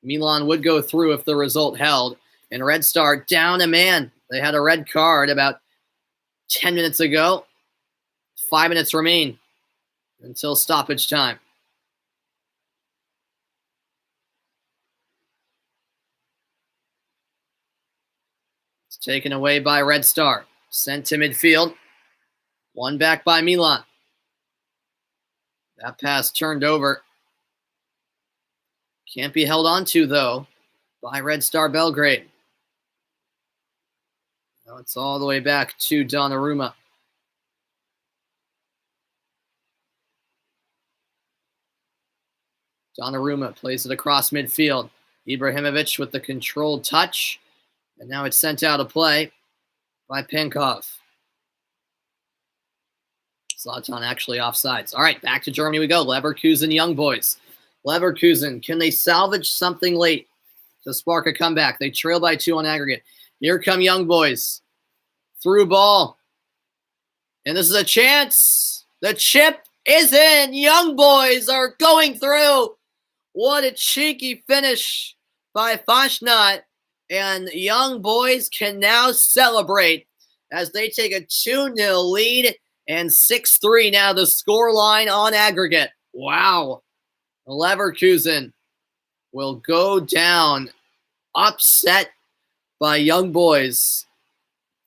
Milan would go through if the result held. And Red Star down a man. They had a red card about 10 minutes ago. 5 minutes remain until stoppage time. It's taken away by Red Star. Sent to midfield. Won back by Milan. That pass turned over. Can't be held on to, though, by Red Star Belgrade. Now it's all the way back to Donnarumma. Donnarumma plays it across midfield. Ibrahimovic with the controlled touch. And now it's sent out of play by Penkov. Zlatan actually offsides. All right, back to Germany we go. Leverkusen Young Boys. Leverkusen, can they salvage something late to spark a comeback? They trail by 2 on aggregate. Here come Young Boys. Through ball. And this is a chance. The chip is in. Young Boys are going through. What a cheeky finish by Fashnot. And Young Boys can now celebrate as they take a 2-0 lead and 6-3 now the scoreline on aggregate. Wow. Leverkusen will go down upset by Young Boys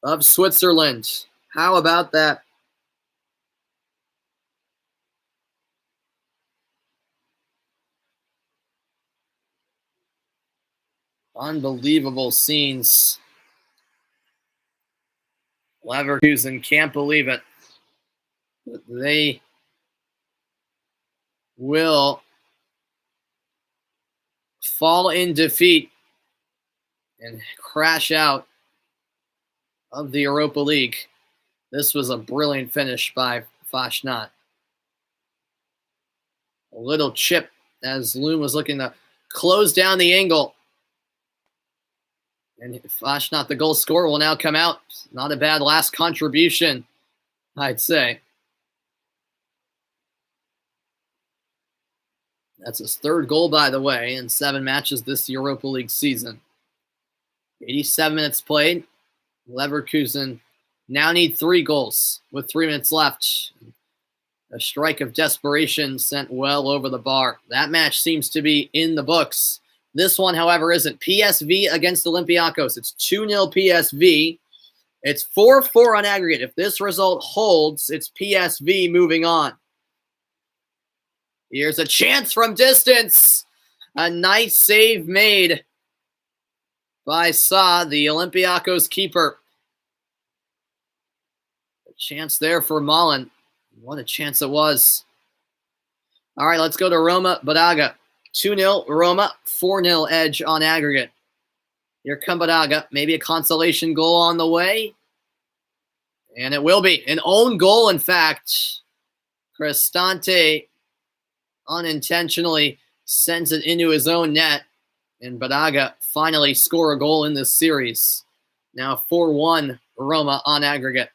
of Switzerland. How about that? Unbelievable scenes. Leverkusen can't believe it. But they will fall in defeat and crash out of the Europa League. This was a brilliant finish by Fashnot. A little chip as Loom was looking to close down the angle. And Fashnot, the goal scorer, will now come out. Not a bad last contribution, I'd say. That's his 3rd goal, by the way, in 7 matches this Europa League season. 87 minutes played. Leverkusen now need 3 goals with 3 minutes left. A strike of desperation sent well over the bar. That match seems to be in the books. This one, however, isn't. PSV against Olympiacos. It's 2-0 PSV. It's 4-4 on aggregate. If this result holds, it's PSV moving on. Here's a chance from distance. A nice save made by Sa, the Olympiakos keeper. A chance there for Milan. What a chance it was. All right, let's go to Roma Braga. 2-0 Roma, 4-0 edge on aggregate. Here come Braga. Maybe a consolation goal on the way. And it will be. An own goal, in fact. Cristante unintentionally sends it into his own net. And Braga finally score a goal in this series. Now 4-1 Roma on aggregate.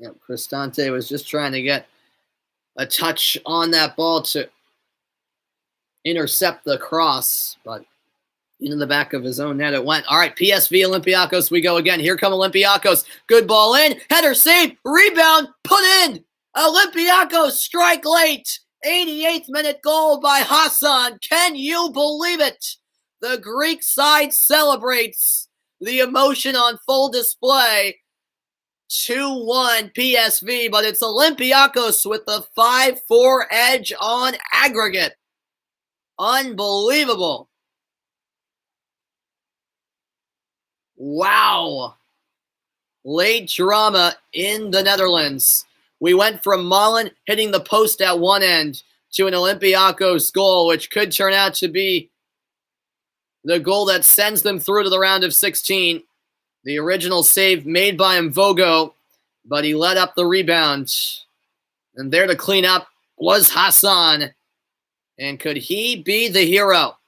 Yep, Cristante was just trying to get a touch on that ball to intercept the cross, but into the back of his own net it went. All right, PSV Olympiacos we go again. Here come Olympiacos. Good ball in. Header save. Rebound. Put in. Olympiacos strike late. 88th minute goal by Hassan. Can you believe it? The Greek side celebrates. The emotion on full display. 2-1 PSV, but it's Olympiacos with the 5-4 edge on aggregate. Unbelievable. Wow. Late drama in the Netherlands. We went from Milan hitting the post at one end to an Olympiakos goal, which could turn out to be the goal that sends them through to the round of 16. The original save made by Mvogo, but he let up the rebound. And there to clean up was Hassan. And could he be the hero?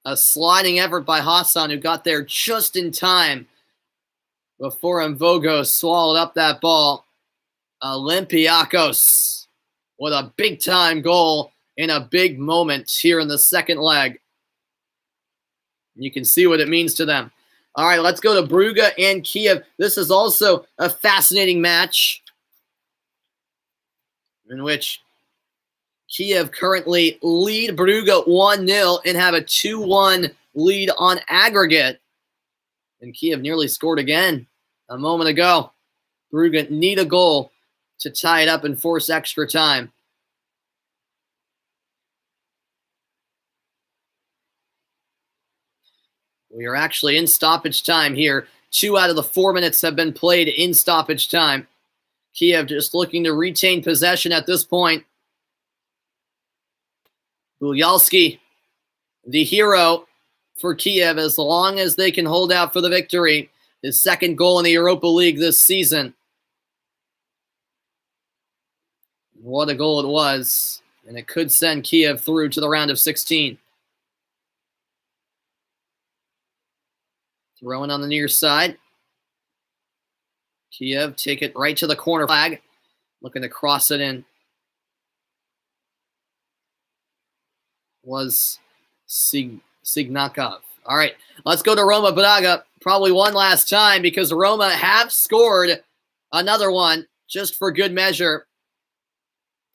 A sliding effort by Hassan, who got there just in time before Mvogo swallowed up that ball. Olympiakos with a big-time goal in a big moment here in the second leg. You can see what it means to them. All right, let's go to Brugge and Kiev. This is also a fascinating match in which Kiev currently lead Brugge 1-0 and have a 2-1 lead on aggregate. And Kiev nearly scored again a moment ago. Brugge need a goal to tie it up and force extra time. We are actually in stoppage time here. 2 out of the 4 minutes have been played in stoppage time. Kiev just looking to retain possession at this point. Bulyalski, the hero for Kiev, as long as they can hold out for the victory. His second goal in the Europa League this season. What a goal it was. And it could send Kiev through to the round of 16. Throwing on the near side. Kiev take it right to the corner flag. Looking to cross it in. Was Signakov. All right, let's go to Roma Braga. Probably one last time because Roma have scored another one just for good measure.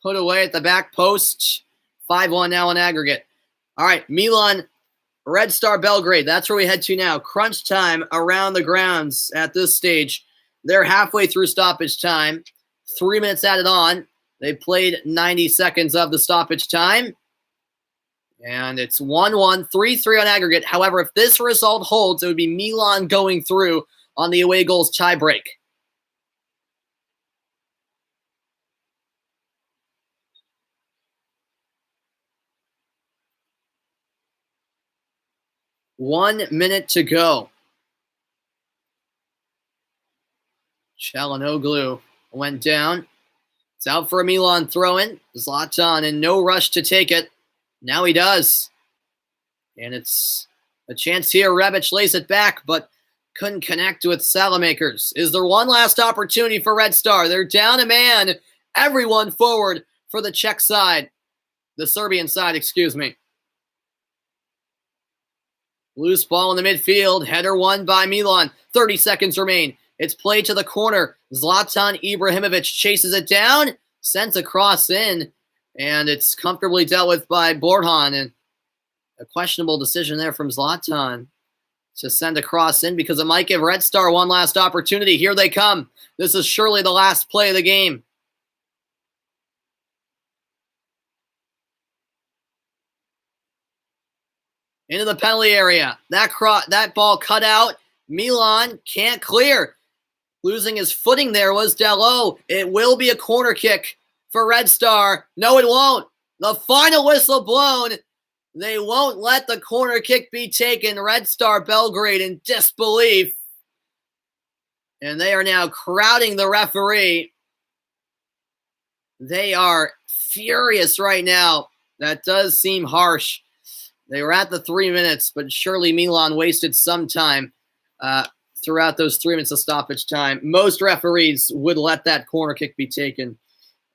Put away at the back post. 5-1 now in aggregate. All right, Milan, Red Star Belgrade. That's where we head to now. Crunch time around the grounds at this stage. They're halfway through stoppage time. 3 minutes added on. They played 90 seconds of the stoppage time. And it's 1-1, 3-3 on aggregate. However, if this result holds, it would be Milan going through on the away goals tiebreak. One minute to go. Çalhanoğlu went down. It's out for a Milan throw-in. Zlatan in no rush to take it. Now he does. And it's a chance here. Rebic lays it back, but couldn't connect with Salamakers. Is there one last opportunity for Red Star? They're down a man. Everyone forward for the Czech side. The Serbian side, excuse me. Loose ball in the midfield. Header won by Milan. 30 seconds remain. It's played to the corner. Zlatan Ibrahimovic chases it down. Sends a cross in. And it's comfortably dealt with by Borjan. And a questionable decision there from Zlatan to send a cross in because it might give Red Star one last opportunity. Here they come. This is surely the last play of the game. Into the penalty area. That ball cut out. Milan can't clear. Losing his footing there was Diogo. It will be a corner kick for Red Star. No, it won't. The final whistle blown. They won't let the corner kick be taken. Red Star Belgrade in disbelief. And they are now crowding the referee. They are furious right now. That does seem harsh. They were at the 3 minutes, but surely Milan wasted some time throughout those 3 minutes of stoppage time. Most referees would let that corner kick be taken,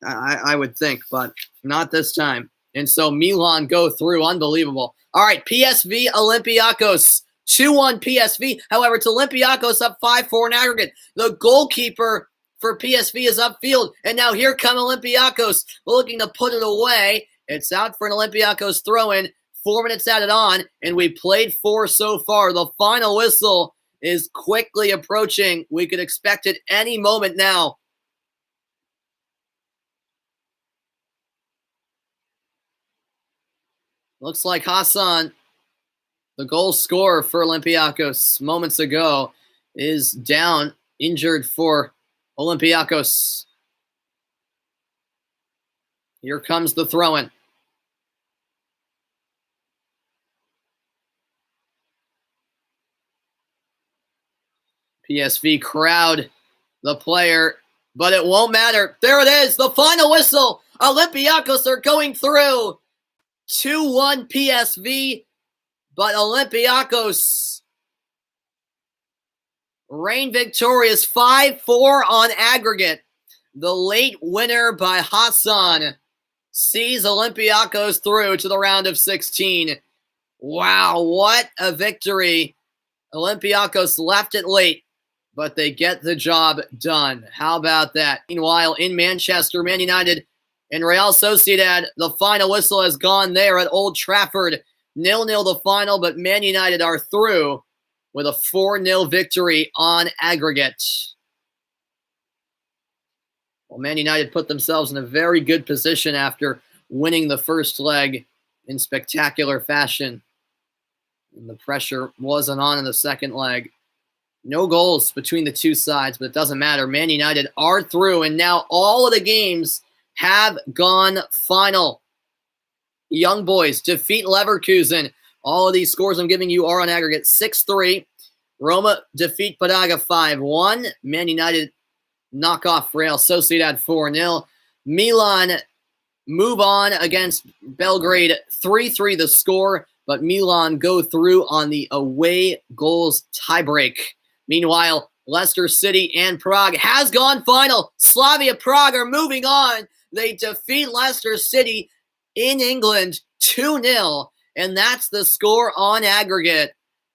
I would think, but not this time. And so Milan go through. Unbelievable. All right, PSV Olympiakos. 2-1 PSV. However, it's Olympiakos up 5-4 in aggregate. The goalkeeper for PSV is upfield. And now here come Olympiakos looking to put it away. It's out for an Olympiakos throw-in. 4 minutes added on, and we played 4 so far. The final whistle is quickly approaching. We could expect it any moment now. Looks like Hassan, the goal scorer for Olympiakos moments ago, is down, injured for Olympiakos. Here comes the throw-in. PSV crowd the player, but it won't matter. There it is, the final whistle. Olympiakos are going through. 2-1 PSV, but Olympiakos reign victorious 5-4 on aggregate. The late winner by Hassan sees Olympiakos through to the round of 16. Wow, what a victory Olympiacos left it late, but they get the job done. How about that? Meanwhile, in Manchester, Man United and Real Sociedad, the final whistle has gone there at Old Trafford. 0-0 the final, but Man United are through with a 4-0 victory on aggregate. Well, Man United put themselves in a very good position after winning the first leg in spectacular fashion. And the pressure wasn't on in the second leg. No goals between the two sides, but it doesn't matter. Man United are through, and now all of the games have gone final. Young Boys defeat Leverkusen. All of these scores I'm giving you are on aggregate 6-3. Roma defeat Braga 5-1. Man United knock off Real Sociedad 4-0. Milan move on against Belgrade 3-3 the score, but Milan go through on the away goals tiebreak. Meanwhile, Leicester City and Prague has gone final. Slavia Prague are moving on. They defeat Leicester City in England 2-0, and that's the score on aggregate.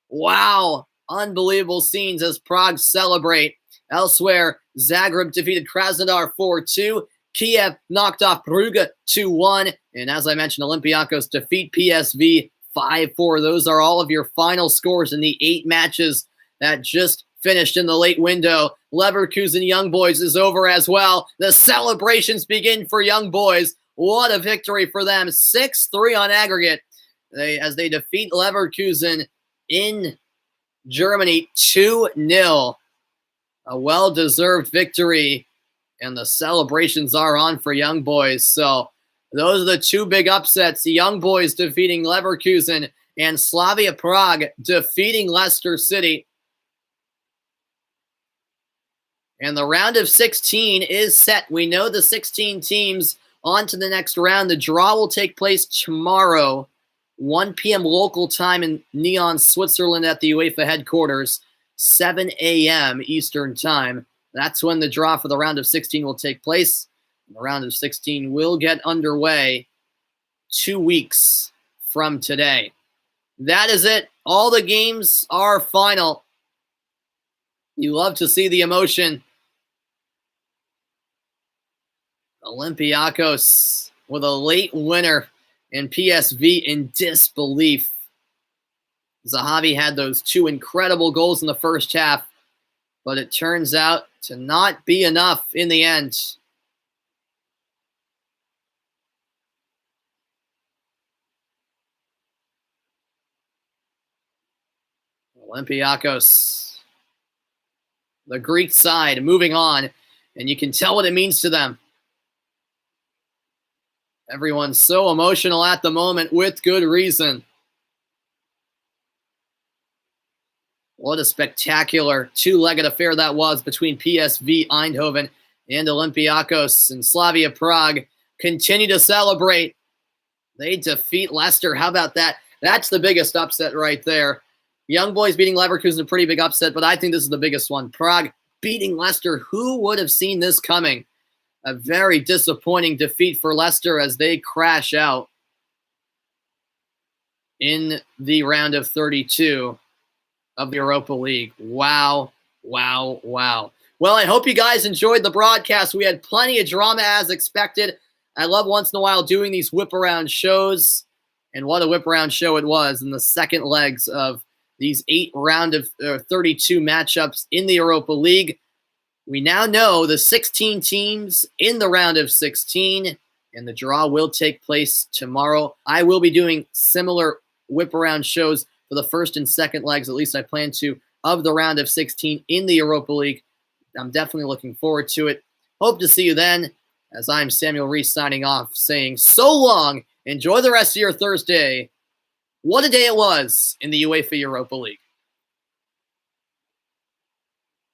Wow, unbelievable scenes as Prague celebrate. Elsewhere, Zagreb defeated Krasnodar 4-2. Kiev knocked off Brugge 2-1. And as I mentioned, Olympiacos defeat PSV 5-4. Those are all of your final scores in the 8 matches that just finished in the late window. Leverkusen Young Boys is over as well. The celebrations begin for Young Boys. What a victory for them. 6-3 on aggregate as they defeat Leverkusen in Germany 2-0. A well-deserved victory, and the celebrations are on for Young Boys. So those are the 2 big upsets. The Young Boys defeating Leverkusen and Slavia Prague defeating Leicester City. And the round of 16 is set. We know the 16 teams on to the next round. The draw will take place tomorrow, 1 p.m. local time in Nyon, Switzerland at the UEFA headquarters, 7 a.m. Eastern time. That's when the draw for the round of 16 will take place. The round of 16 will get underway 2 weeks from today. That is it. All the games are final. You love to see the emotion. Olympiakos with a late winner and PSV in disbelief. Zahavi had those 2 incredible goals in the first half, but it turns out to not be enough in the end. Olympiakos, the Greek side, moving on, and you can tell what it means to them. Everyone's so emotional at the moment with good reason. What a spectacular 2-legged affair that was between PSV Eindhoven and Olympiakos, and Slavia Prague continue to celebrate. They defeat Leicester. How about that? That's the biggest upset right there. Young Boys beating Leverkusen, a pretty big upset, but I think this is the biggest one. Prague beating Leicester. Who would have seen this coming? A very disappointing defeat for Leicester as they crash out in the round of 32 of the Europa League. Wow, wow, wow. Well, I hope you guys enjoyed the broadcast. We had plenty of drama as expected. I love once in a while doing these whip-around shows, and what a whip-around show it was in the second legs of these 8 round of 32 matchups in the Europa League. We now know the 16 teams in the round of 16, and the draw will take place tomorrow. I will be doing similar whip-around shows for the first and second legs, at least I plan to, of the round of 16 in the Europa League. I'm definitely looking forward to it. Hope to see you then, as I'm Samuel Reese signing off, saying so long. Enjoy the rest of your Thursday. What a day it was in the UEFA Europa League.